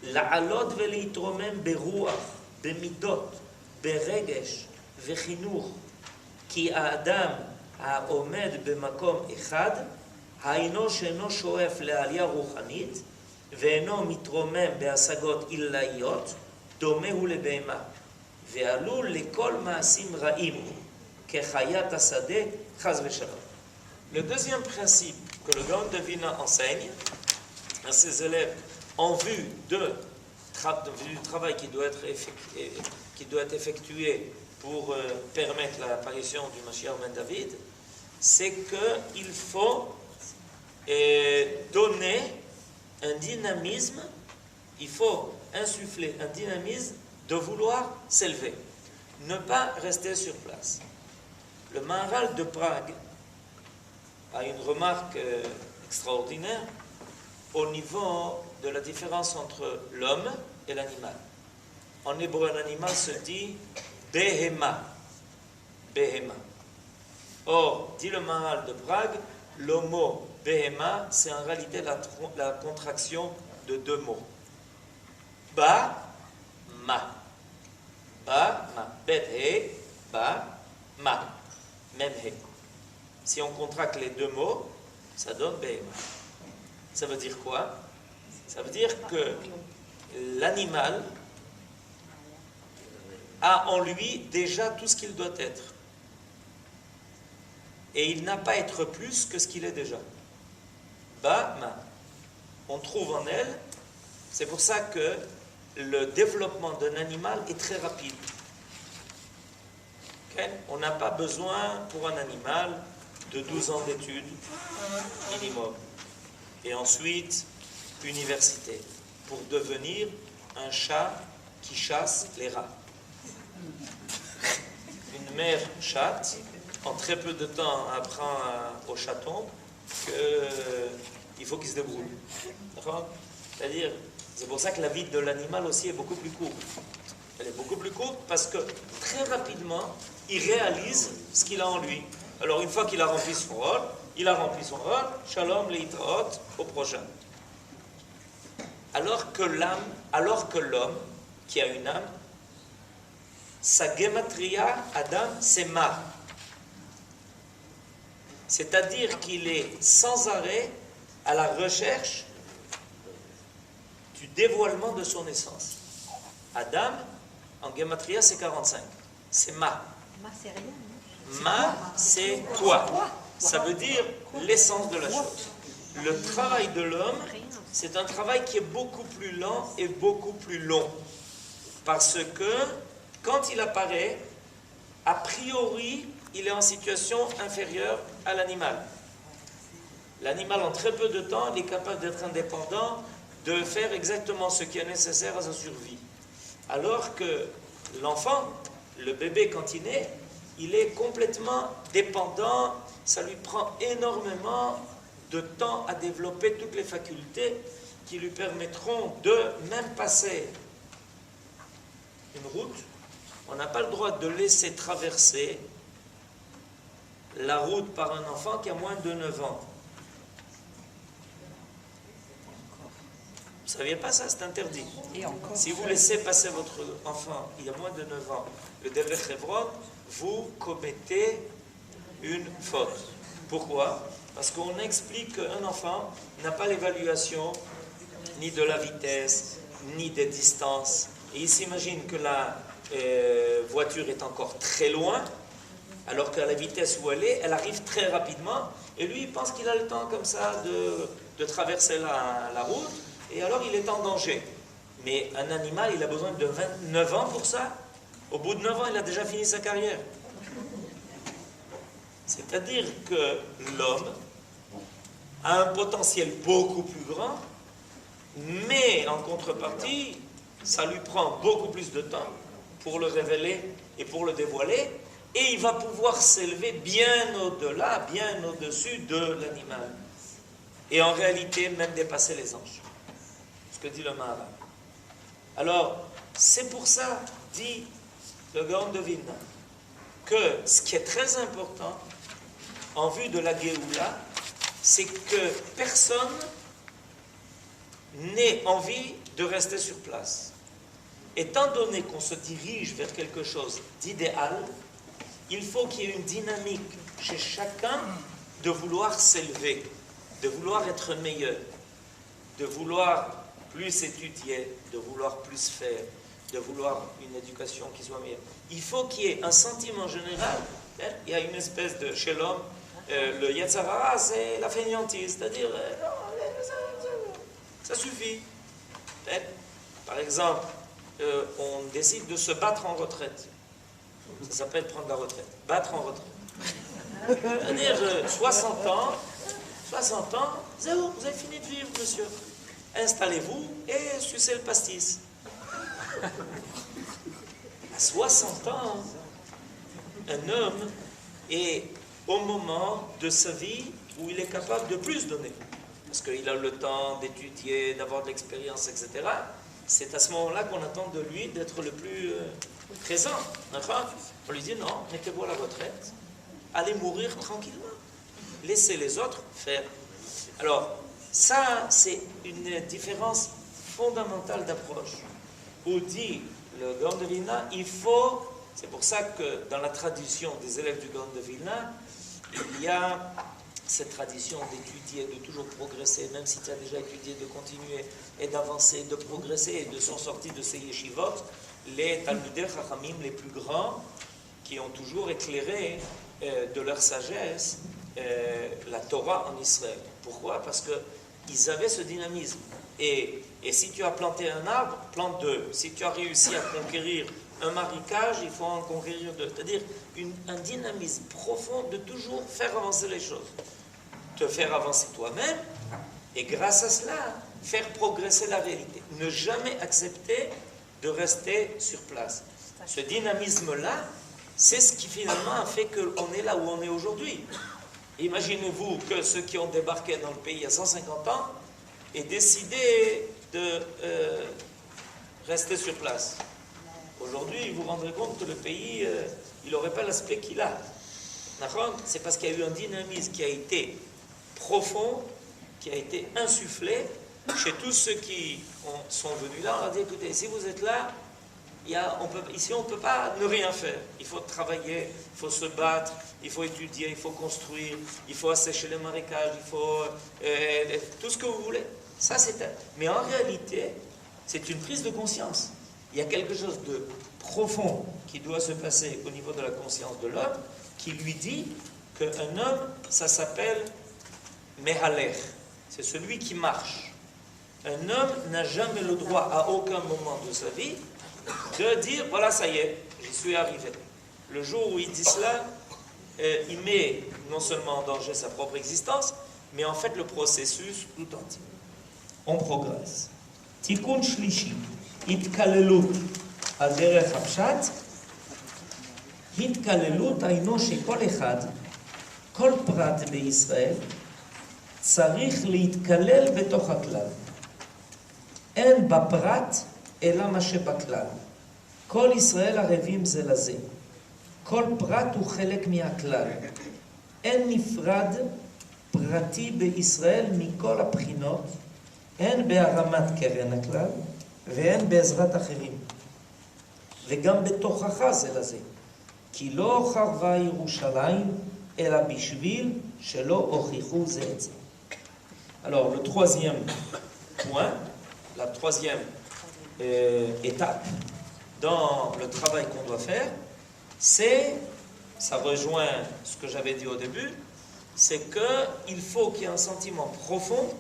לעלות ולהתרומם ברוח, במידות, ברגש וחינוך. כי האדם העומד במקום אחד, היינו שאינו שואף לעלייה רוחנית, ואינו מתרומם בהשגות עילאיות, דומה הוא לבהמה, ועלול לכל מעשים רעים, כחיית השדה, חס ושלום. Le deuxième principe que le Gaon de Vilna enseigne à ses élèves en vue du travail qui doit être effectué pour permettre l'apparition du Mashiach ben David, c'est qu'il faut donner un dynamisme, il faut insuffler un dynamisme de vouloir s'élever, ne pas rester sur place. Le Maharal de Prague a une remarque extraordinaire au niveau de la différence entre l'homme et l'animal. En hébreu, un animal se dit Behema. Behema. Or, dit le Maharal de Prague, le mot Behema, c'est en réalité la contraction de deux mots. Ba, ma. Ba, ma. Bet, he, ba, ma. Même he. Si on contracte les deux mots, ça donne Behema. Ça veut dire quoi? Ça veut dire que l'animal a en lui déjà tout ce qu'il doit être. Et il n'a pas à être plus que ce qu'il est déjà. Ba-ma. On trouve en elle, c'est pour ça que le développement d'un animal est très rapide. Okay? On n'a pas besoin pour un animal de 12 ans d'études minimum. Et ensuite, université, pour devenir un chat qui chasse les rats. Une mère chatte, en très peu de temps, apprend au chaton qu'il faut qu'il se débrouille. D'accord? C'est-à-dire, c'est pour ça que la vie de l'animal aussi est beaucoup plus courte. Elle est beaucoup plus courte parce que très rapidement, il réalise ce qu'il a en lui. Alors une fois qu'il a rempli son rôle, il a rempli son rôle, shalom, leitraot, au prochain. Alors que l'homme, qui a une âme, sa gematria, Adam, c'est ma. C'est-à-dire qu'il est sans arrêt à la recherche du dévoilement de son essence. Adam, en gematria, c'est 45. C'est ma. Ma, c'est rien. Non? Ma, c'est toi. Ça veut dire l'essence de la chose. Le travail de l'homme, c'est un travail qui est beaucoup plus lent et beaucoup plus long. Parce que quand il apparaît, a priori, il est en situation inférieure à l'animal. L'animal, en très peu de temps, il est capable d'être indépendant, de faire exactement ce qui est nécessaire à sa survie. Alors que l'enfant, le bébé, quand il naît, il est complètement dépendant, ça lui prend énormément de temps à développer toutes les facultés qui lui permettront de même passer une route. On n'a pas le droit de laisser traverser la route par un enfant qui a moins de 9 ans. Vous ne saviez pas ça, c'est interdit. Et encore. Si vous laissez passer votre enfant, il a moins de 9 ans, le Derech Hebron, vous commettez une faute. Pourquoi? Parce qu'on explique qu'un enfant n'a pas l'évaluation ni de la vitesse, ni des distances. Et il s'imagine que la voiture est encore très loin, alors qu'à la vitesse où elle arrive très rapidement, et lui, il pense qu'il a le temps comme ça de traverser la route, et alors il est en danger. Mais un animal, il a besoin de 29 ans pour ça. Au bout de 9 ans, il a déjà fini sa carrière. C'est-à-dire que l'homme a un potentiel beaucoup plus grand, mais en contrepartie, ça lui prend beaucoup plus de temps pour le révéler et pour le dévoiler, et il va pouvoir s'élever bien au-delà, bien au-dessus de l'animal. Et en réalité, même dépasser les anges. Ce que dit le Maharal. Alors, c'est pour ça, dit le Gaon de Vilna, que ce qui est très important en vue de la Géoula, c'est que personne n'ait envie de rester sur place. Étant donné qu'on se dirige vers quelque chose d'idéal, il faut qu'il y ait une dynamique chez chacun de vouloir s'élever, de vouloir être meilleur, de vouloir plus étudier, de vouloir plus faire, de vouloir une éducation qui soit meilleure. Il faut qu'il y ait un sentiment général. Il y a une espèce de, chez l'homme, le Yetzirah, c'est la fainéantise, c'est-à-dire, ça suffit. Par exemple, on décide de se battre en retraite. Ça s'appelle prendre la retraite. Battre en retraite. C'est-à-dire 60 ans, zéro, vous avez fini de vivre, monsieur. Installez-vous et sucez le pastis. À 60 ans, un homme est au moment de sa vie où il est capable de plus donner. Parce qu'il a le temps d'étudier, d'avoir de l'expérience, etc. C'est à ce moment-là qu'on attend de lui d'être le plus présent. Enfin, on lui dit non, mettez-vous à la retraite, allez mourir tranquillement. Laissez les autres faire. Alors, ça, c'est une différence fondamentale d'approche. Où dit le Gaon de Vilna, il faut, c'est pour ça que dans la tradition des élèves du Gaon de Vilna, il y a cette tradition d'étudier, de toujours progresser, même si tu as déjà étudié, de continuer et d'avancer, de progresser et de s'en sortir de ces yeshivot, les Talmidei Chachamim les plus grands, qui ont toujours éclairé de leur sagesse la Torah en Israël. Pourquoi? Parce qu'ils avaient ce dynamisme. Et si tu as planté un arbre, plante deux. Si tu as réussi à conquérir un marécage, il faut en conquérir deux. C'est-à-dire un dynamisme profond de toujours faire avancer les choses. Te faire avancer toi-même, et grâce à cela, faire progresser la réalité. Ne jamais accepter de rester sur place. Ce dynamisme-là, c'est ce qui finalement a fait qu'on est là où on est aujourd'hui. Imaginez-vous que ceux qui ont débarqué dans le pays il y a 150 ans aient décidé de rester sur place. Aujourd'hui, vous vous rendrez compte que le pays, il n'aurait pas l'aspect qu'il a. D'accord ? C'est parce qu'il y a eu un dynamisme qui a été profond, qui a été insufflé chez tous ceux qui sont venus là. On leur a dit, écoutez, si vous êtes là, ici on ne peut pas ne rien faire. Il faut travailler, il faut se battre, il faut étudier, il faut construire, il faut assécher les marécages, il faut tout ce que vous voulez. Ça, mais en réalité, c'est une prise de conscience. Il y a quelque chose de profond qui doit se passer au niveau de la conscience de l'homme, qui lui dit qu'un homme, ça s'appelle Mehaler. C'est celui qui marche. Un homme n'a jamais le droit, à aucun moment de sa vie, de dire, voilà, ça y est, j'y suis arrivé. Le jour où il dit cela, il met non seulement en danger sa propre existence, mais en fait le processus tout entier. On progresse. Tikkun shlishi, התקללות על דרך הפשט, התקללות היינו שכל אחד, כל פרט בישראל, צריך להתקלל בתוך הכלל. אין בפרט אלא מה שבכלל. כל ישראל ערבים זה לזה. כל פרט הוא חלק מהכלל. אין נפרד פרטי בישראל מכל הבחינות, הן בהרמת קרן הכלל, והן בעזרת אחרים. וגם בתוכחה זה לזה. כי לא חרבה ירושלים, אלא בשביל שלא הוכיחו זה את זה. Alors, le troisième point, la troisième étape dans le travail qu'on doit faire, ça rejoint ce que j'avais dit au début, c'est qu'il faut qu'il y ait un sentiment profond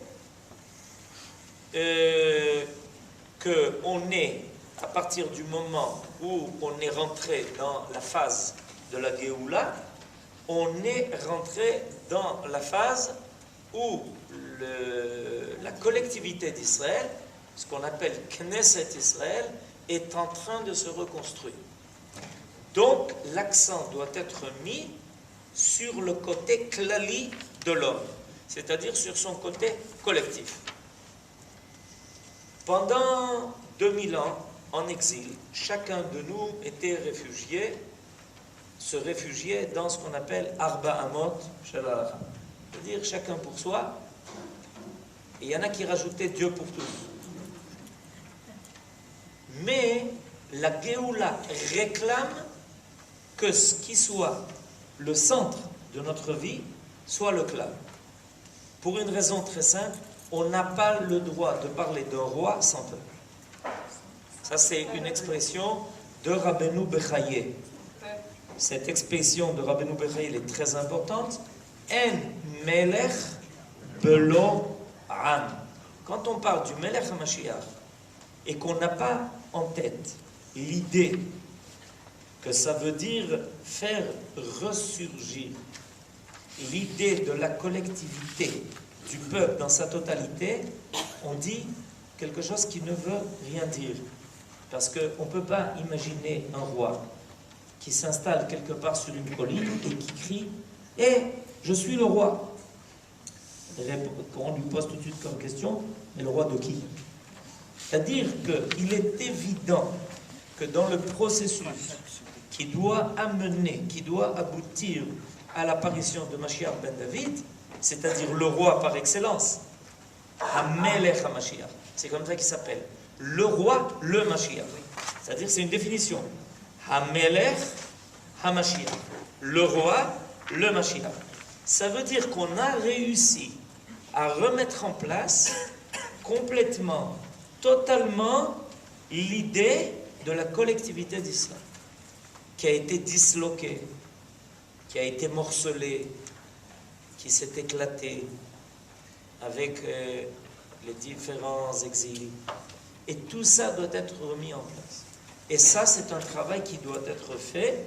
qu'on est, à partir du moment où on est rentré dans la phase de la Géoula, on est rentré dans la phase où la collectivité d'Israël, ce qu'on appelle Knesset Israël, est en train de se reconstruire. Donc, l'accent doit être mis sur le côté klali de l'homme, c'est-à-dire sur son côté collectif. Pendant 2000 ans, en exil, chacun de nous était réfugié, se réfugiait dans ce qu'on appelle Arba Amot Shel Halacha. C'est-à-dire chacun pour soi, et il y en a qui rajoutaient Dieu pour tous. Mais la Géoula réclame que ce qui soit le centre de notre vie soit le clan. Pour une raison très simple, on n'a pas le droit de parler d'un roi sans peuple. Ça, c'est une expression de Rabbeinu Bechaye. Cette expression de Rabbeinu Bechaye, elle est très importante. En melech belo am. Quand on parle du Melech HaMashiach et qu'on n'a pas en tête l'idée que ça veut dire faire ressurgir l'idée de la collectivité du peuple dans sa totalité, on dit quelque chose qui ne veut rien dire. Parce qu'on ne peut pas imaginer un roi qui s'installe quelque part sur une colline et qui crie « Eh, je suis le roi !» On lui pose tout de suite comme question « Mais le roi de qui ?» C'est-à-dire qu'il est évident que dans le processus qui doit amener, qui doit aboutir à l'apparition de Mashiach ben David, c'est-à-dire le roi par excellence, Hamelech HaMashiach, c'est comme ça qu'il s'appelle, le roi, le Mashiach. C'est-à-dire c'est une définition. Hamelech HaMashiach, le roi, le Mashiach. Ça veut dire qu'on a réussi à remettre en place complètement, totalement l'idée de la collectivité d'Israël, qui a été disloquée, qui a été morcelée, qui s'est éclatée avec les différents exils. Et tout ça doit être remis en place. Et ça, c'est un travail qui doit être fait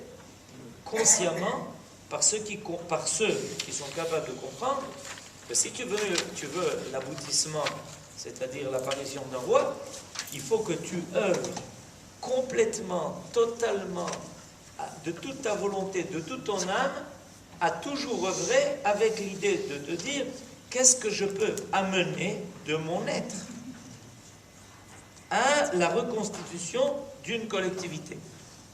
consciemment par ceux qui sont capables de comprendre que si tu veux l'aboutissement, c'est-à-dire l'apparition d'un roi, il faut que tu œuvres complètement, totalement, de toute ta volonté, de toute ton âme, à toujours œuvrer avec l'idée de te dire qu'est-ce que je peux amener de mon être à la reconstitution d'une collectivité.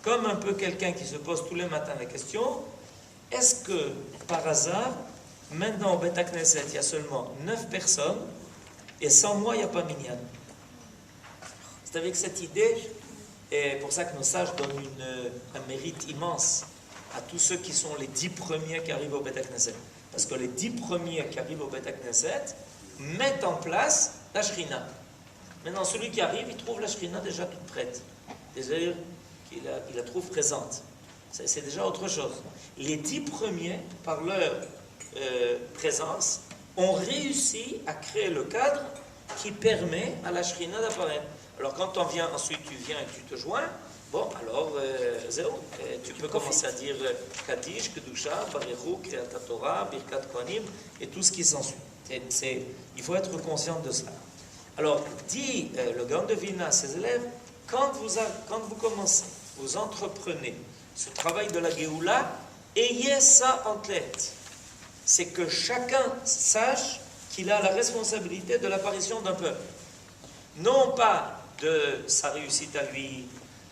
Comme un peu quelqu'un qui se pose tous les matins la question, est-ce que, par hasard, maintenant au Beth Knesset, il y a seulement 9 personnes, et sans moi, il n'y a pas minyan? C'est avec cette idée, et pour ça que nos sages donnent un mérite immense à tous ceux qui sont les 10 premiers qui arrivent au Beth Knesset. Parce que les 10 premiers qui arrivent au Beth Knesset mettent en place la Shrina. Maintenant, celui qui arrive, il trouve la Shrina déjà toute prête. C'est-à-dire qu'il la trouve présente. C'est déjà autre chose. Les 10 premiers, par leur présence, ont réussi à créer le cadre qui permet à la Shrina d'apparaître. Alors quand on vient, ensuite tu viens et tu te joins, bon, alors, tu peux commencer à dire Kaddish, Kedusha, Baruchu, Kriyat Torah, Birkat Kohanim, et tout ce qui s'ensuit. Il faut être conscient de cela. Alors, dit le Gaon de Vilna à ses élèves, quand vous commencez, vous entreprenez ce travail de la Géoula, ayez ça en tête. C'est que chacun sache qu'il a la responsabilité de l'apparition d'un peuple. Non pas de sa réussite à lui,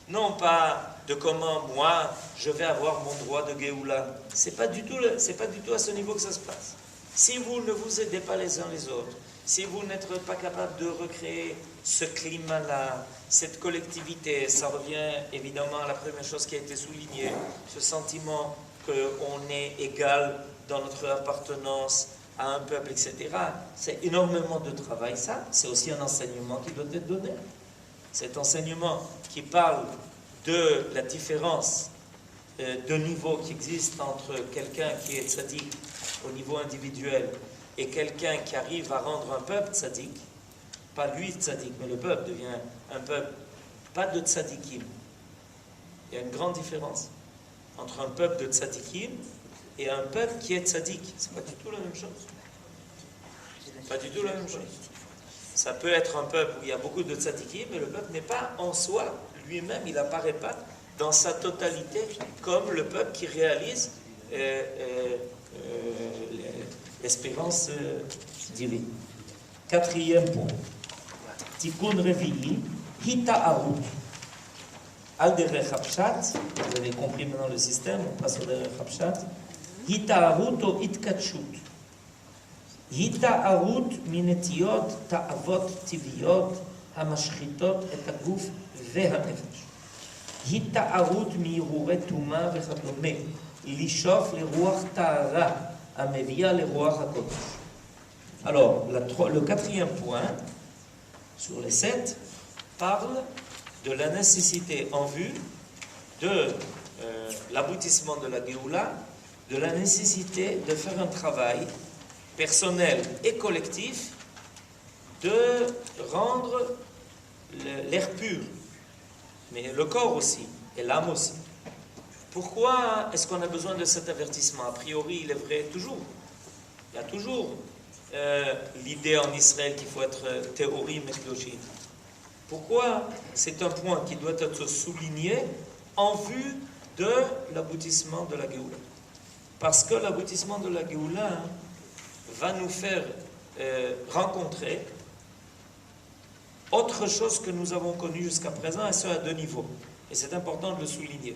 non pas de comment moi je vais avoir mon droit de Géoula. C'est pas du tout à ce niveau que ça se passe. Si vous ne vous aidez pas les uns les autres, si vous n'êtes pas capable de recréer ce climat-là, cette collectivité, ça revient évidemment à la première chose qui a été soulignée, ce sentiment qu'on est égal dans notre appartenance à un peuple, etc. C'est énormément de travail, ça. C'est aussi un enseignement qui doit être donné. Cet enseignement qui parle de la différence de niveau qui existe entre quelqu'un qui est tzaddik au niveau individuel et quelqu'un qui arrive à rendre un peuple tzaddik, pas lui tzaddik, mais le peuple devient un peuple, pas de tzaddikim. Il y a une grande différence entre un peuple de tzaddikim et un peuple qui est tzaddik. C'est pas du tout la même chose. Pas du tout la même chose. Ça peut être un peuple où il y a beaucoup de tzaddikim, mais le peuple n'est pas en soi, lui-même, il n'apparaît pas dans sa totalité comme le peuple qui réalise l'espérance divine. Quatrième point. Tikkun Revi'i, Hita'arut. Al derech hapshat, vous avez compris maintenant le système, on passe au derech hapshat. Hita'arut o itkatshut. Hita'arut minetiyot ta'avot tiviyot hamashchitot et הגוף והנפש. התערות מהרהורי טומאה וכדומה, לשאוף לרוח טהרה המביאה לרוח הקודש. Alors, le quatrième point, sur les 7, parle de la nécessité en vue de l'aboutissement de la Géoula, de la nécessité de faire un travail personnel et collectif, de rendre l'air pur, mais le corps aussi, et l'âme aussi. Pourquoi est-ce qu'on a besoin de cet avertissement? A priori, il est vrai toujours. Il y a toujours l'idée en Israël qu'il faut être théorie méthodologique. Pourquoi c'est un point qui doit être souligné en vue de l'aboutissement de la Géoula? Parce que l'aboutissement de la Géoula va nous faire rencontrer autre chose que nous avons connu jusqu'à présent, et ce à 2 niveaux. Et c'est important de le souligner.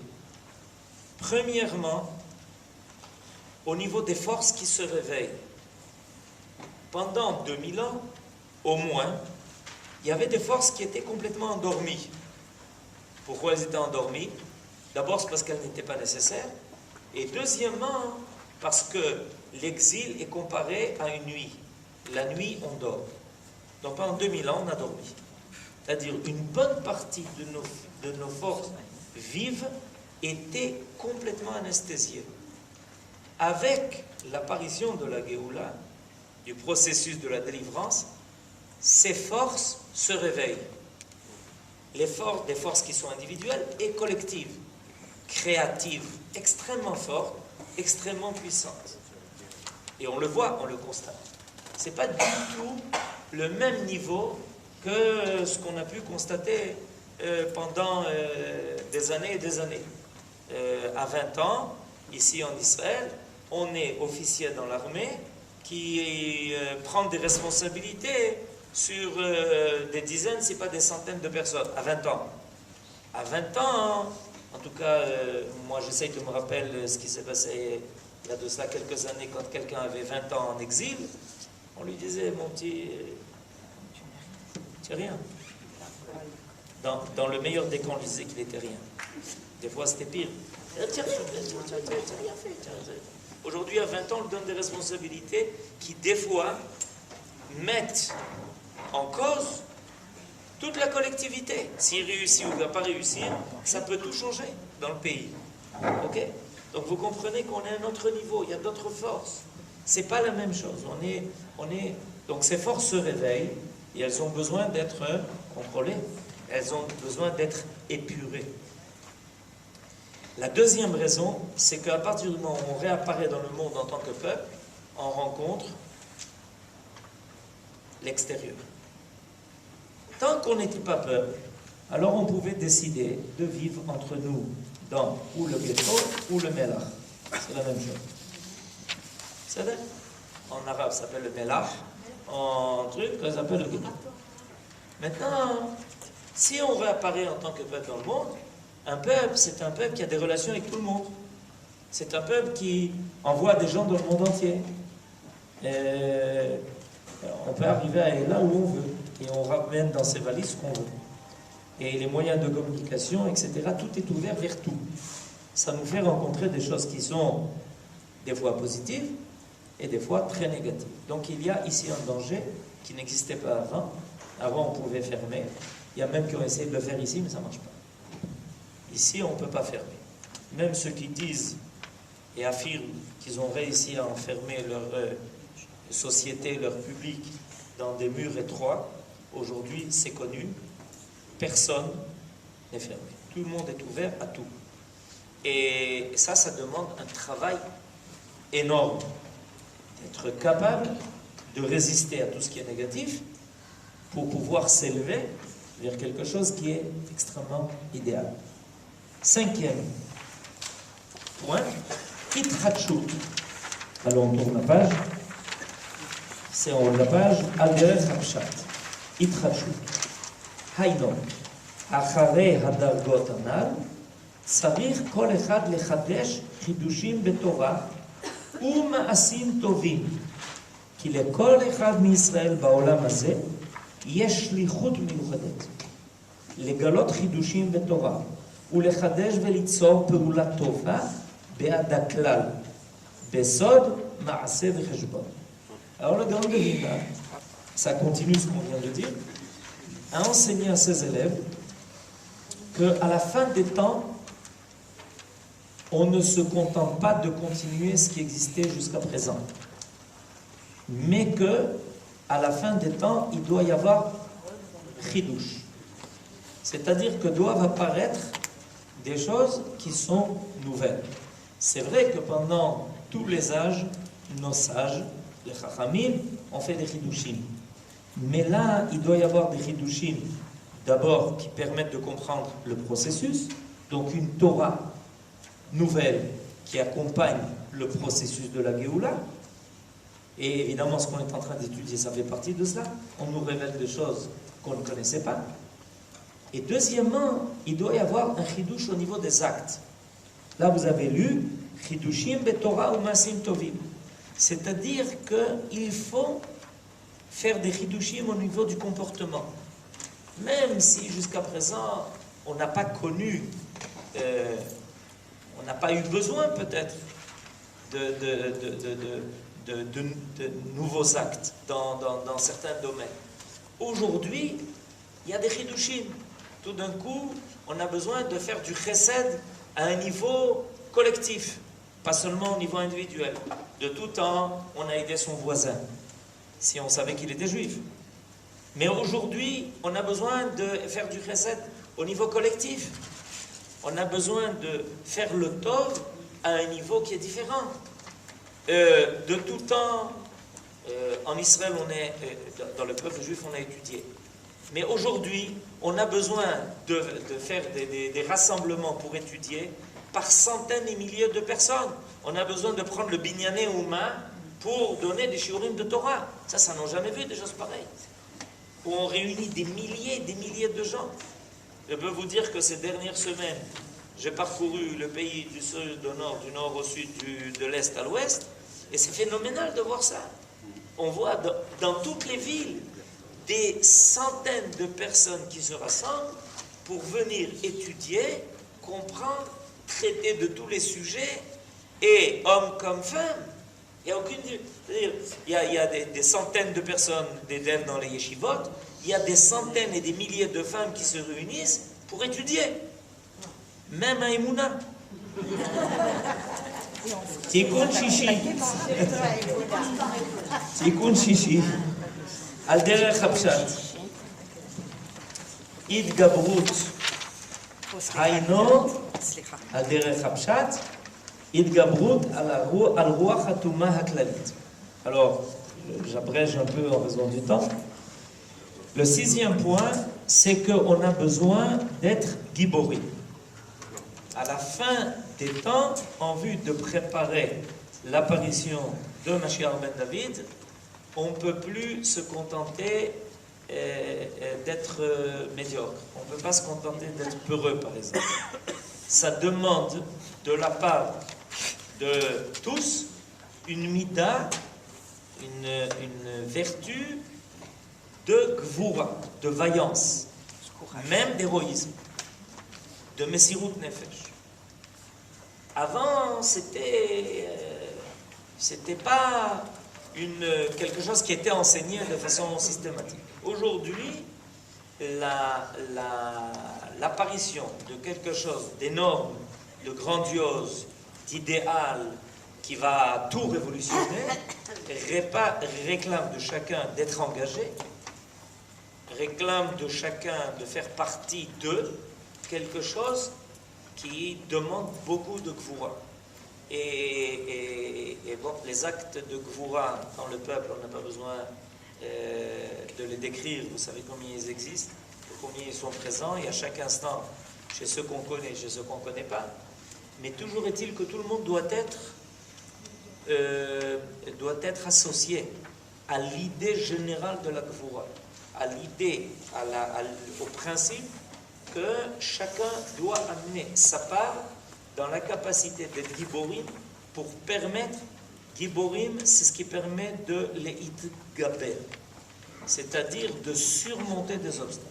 Premièrement, au niveau des forces qui se réveillent. Pendant 2000 ans, au moins, il y avait des forces qui étaient complètement endormies. Pourquoi elles étaient endormies? D'abord, c'est parce qu'elles n'étaient pas nécessaires. Et deuxièmement, parce que l'exil est comparé à une nuit. La nuit, on dort. Donc pendant 2000 ans, on a dormi. C'est-à-dire une bonne partie de nos forces vives étaient complètement anesthésiées. Avec l'apparition de la Géoula, du processus de la délivrance, ces forces se réveillent. Des forces qui sont individuelles et collectives, créatives, extrêmement fortes, extrêmement puissantes. Et on le voit, on le constate. Ce n'est pas du tout le même niveau que ce qu'on a pu constater pendant des années et des années. À 20 ans, ici en Israël, on est officier dans l'armée qui prend des responsabilités sur des dizaines, si pas des centaines de personnes, à 20 ans. À 20 ans, en tout cas, moi j'essaye de me rappeler ce qui s'est passé il y a de cela quelques années quand quelqu'un avait 20 ans en exil. On lui disait, mon petit, tu n'es rien. Dans le meilleur des cas, on lui disait qu'il n'était rien. Des fois, c'était pire. Tu n'as rien fait. Aujourd'hui, à 20 ans, on lui donne des responsabilités qui, des fois, mettent en cause toute la collectivité. S'il réussit ou ne va pas réussir, ça peut tout changer dans le pays. Ok? Donc vous comprenez qu'on est à un autre niveau, il y a d'autres forces. C'est pas la même chose. Donc ces forces se réveillent et elles ont besoin d'être contrôlées. Elles ont besoin d'être épurées. La deuxième raison, c'est qu'à partir du moment où on réapparaît dans le monde en tant que peuple, on rencontre l'extérieur. Tant qu'on n'était pas peuple, alors on pouvait décider de vivre entre nous dans ou le ghetto ou le melach. C'est la même chose. C'est vrai? En arabe, ça s'appelle le melach. En truc, ça s'appelle le ghetto. Maintenant, si on réapparaît en tant que peuple dans le monde, un peuple, c'est un peuple qui a des relations avec tout le monde. C'est un peuple qui envoie des gens dans le monde entier. On peut arriver à aller là où on veut. Et on ramène dans ses valises ce qu'on veut. Et les moyens de communication, etc., tout est ouvert vers tout. Ça nous fait rencontrer des choses qui sont des fois positives et des fois très négatives. Donc il y a ici un danger qui n'existait pas avant. Avant, on pouvait fermer. Il y a même qui ont essayé de le faire ici, mais ça ne marche pas. Ici, on ne peut pas fermer. Même ceux qui disent et affirment qu'ils ont réussi à enfermer leur société, leur public dans des murs étroits, aujourd'hui, c'est connu, personne n'est fermé. Tout le monde est ouvert à tout. Et ça demande un travail énorme. D'être capable de résister à tout ce qui est négatif pour pouvoir s'élever vers quelque chose qui est extrêmement idéal. Cinquième point, Itratchut. Alors on tourne la page. C'est en haut de la page, Al-Derech Hapshat. Itratchut. Hayno. Achare hadargot anal, צריך כל אחד לחדש חידושים בתורה ומעשים טובים. כי לכל אחד מישראל בעולם הזה יש שליחות מיוחדת. לגלות חידושים בתורה ולחדש וליצור פעולה טובה בעד הכלל. בסוד, מעשה וחשבון. Alors le Gaon de Vilna, ça continue ce qu'on vient de dire, a enseigné à ses élèves qu'à la fin des temps, on ne se contente pas de continuer ce qui existait jusqu'à présent, mais que à la fin des temps, il doit y avoir chidouche, c'est-à-dire que doivent apparaître des choses qui sont nouvelles. C'est vrai que pendant tous les âges, nos sages, les chachamim, ont fait des chidouchim. Mais là, il doit y avoir des chidouchim, d'abord, qui permettent de comprendre le processus, donc une Torah nouvelle qui accompagne le processus de la Géoula. Et évidemment, ce qu'on est en train d'étudier, ça fait partie de cela. On nous révèle des choses qu'on ne connaissait pas. Et deuxièmement, il doit y avoir un chidouche au niveau des actes. Là, vous avez lu Chidushim beTorah ou Masim Tovim. C'est-à-dire qu'il faut faire des chidushim au niveau du comportement. Même si jusqu'à présent, on n'a pas connu, on n'a pas eu besoin peut-être de nouveaux actes dans certains domaines. Aujourd'hui, il y a des chidushim. Tout d'un coup, on a besoin de faire du chesed à un niveau collectif, pas seulement au niveau individuel. De tout temps, on a aidé son voisin, si on savait qu'il était juif. Mais aujourd'hui, on a besoin de faire du chesed au niveau collectif. On a besoin de faire le tov à un niveau qui est différent. De tout temps, en Israël, dans le peuple juif, on a étudié. Mais aujourd'hui, on a besoin de faire des rassemblements pour étudier par centaines et milliers de personnes. On a besoin de prendre le binyané Ouma pour donner des shiurim de Torah. Ça n'a jamais vu des choses pareilles. Où on réunit des milliers de gens. Je peux vous dire que ces dernières semaines, j'ai parcouru le pays du sud au nord, du nord au sud, de l'est à l'ouest, et c'est phénoménal de voir ça. On voit dans toutes les villes des centaines de personnes qui se rassemblent pour venir étudier, comprendre, traiter de tous les sujets, et hommes comme femmes. Il y a aucune... C'est-à-dire, il y a des centaines de personnes, d'élèves dans les yeshivot, il y a des centaines et des milliers de femmes qui se réunissent pour étudier. Même à Emouna. Tikkun Shishi. Tikkun Shishi. Al derech hapshat. Idgabrut. Hayno. Al derech hapshat. Idgabrut al ruach hatuma haklalit. Alors, j'abrège un peu en raison du temps. Le 6e point, c'est qu'on a besoin d'être giborim. À la fin des temps, en vue de préparer l'apparition de Mashiach ben David, on ne peut plus se contenter d'être médiocre. On ne peut pas se contenter d'être peureux, par exemple. Ça demande de la part de tous une mida, une vertu de gvura, de vaillance, même d'héroïsme, de Messirut Nefesh. Avant, c'était pas quelque chose qui était enseigné de façon systématique. Aujourd'hui, l'apparition de quelque chose d'énorme, de grandiose, d'idéal, qui va tout révolutionner, réclame de chacun d'être engagé, réclame de chacun de faire partie de quelque chose qui demande beaucoup de gvoura. Et bon, les actes de gvoura dans le peuple, on n'a pas besoin de les décrire, vous savez combien ils existent, combien ils sont présents, et à chaque instant, chez ceux qu'on connaît, chez ceux qu'on ne connaît pas. Mais toujours est-il que tout le monde doit être associé à l'idée générale de la gvoura, à l'idée, au principe que chacun doit amener sa part dans la capacité d'être giborim pour permettre, giborim, c'est ce qui permet de l'itgaber, c'est-à-dire de surmonter des obstacles.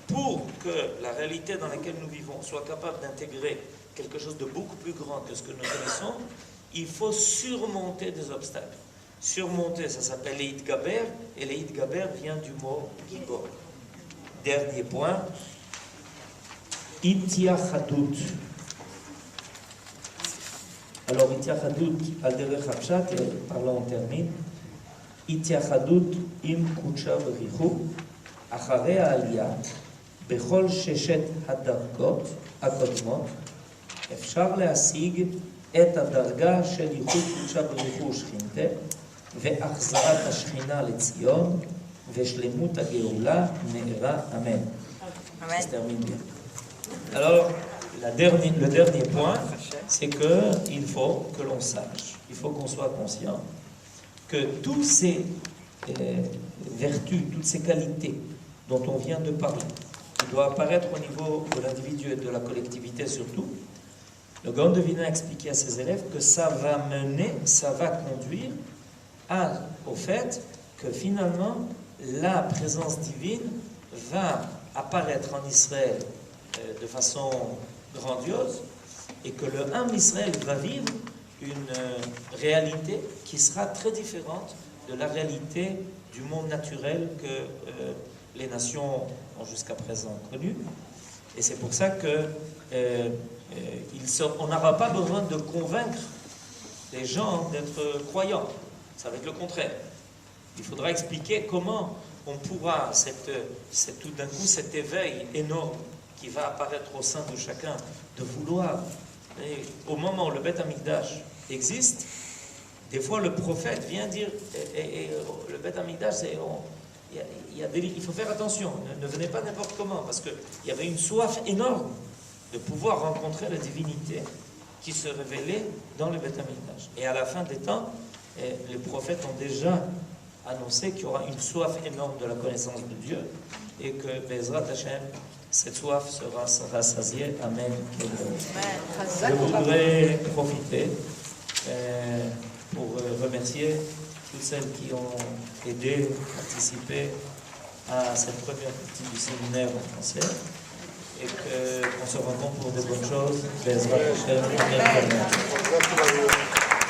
Pour que la réalité dans laquelle nous vivons soit capable d'intégrer quelque chose de beaucoup plus grand que ce que nous connaissons, il faut surmonter des obstacles. Surmonter, ça s'appelle l'itgaber, et l'itgaber vient du mot gibor. Dernier point, Itiachadut. Alors, Itiachadut, al derech hapshat, et par là on termine. Itiachadut im kutsha berichu, acharei ha'aliyah, bechol sheshet hadarkot הקודמות, אפשר להשיג את הדרגה של ייחוד קודשה בריחו ושכינתה, והחזרת השכינה לציון, ושלמות הגאולה מהרה אמן. Ça se termine bien. Alors, le dernier point, c'est qu'il faut que l'on sache, il faut qu'on soit conscient que toutes ces vertus, toutes ces qualités dont on vient de parler, qui doivent apparaître au niveau de l'individu et de la collectivité surtout, le Gaon de Vilna a expliqué à ses élèves que ça va mener, ça va conduire au fait que finalement la présence divine va apparaître en Israël de façon grandiose et que le Ham Israël va vivre une réalité qui sera très différente de la réalité du monde naturel que les nations ont jusqu'à présent connu. Et c'est pour ça que on n'aura pas besoin de convaincre les gens d'être croyants. Ça va être le contraire. Il faudra expliquer comment on pourra, tout d'un coup, cet éveil énorme qui va apparaître au sein de chacun, de vouloir. Et au moment où le Beth Amikdash existe, des fois le prophète vient dire, le Beth Amikdash, il faut faire attention, ne venez pas n'importe comment, parce qu'il y avait une soif énorme de pouvoir rencontrer la divinité qui se révélait dans le Beth Amikdash. Et à la fin des temps, les prophètes ont déjà annoncé qu'il y aura une soif énorme de la connaissance de Dieu et que Bezrat Hashem, cette soif sera rassasiée. Amen. Je Amen. voudrais profiter pour remercier toutes celles qui ont aidé, participé à cette première partie du séminaire en français et qu'on se rencontre pour de bonnes choses. Bezrat Hashem. Amen.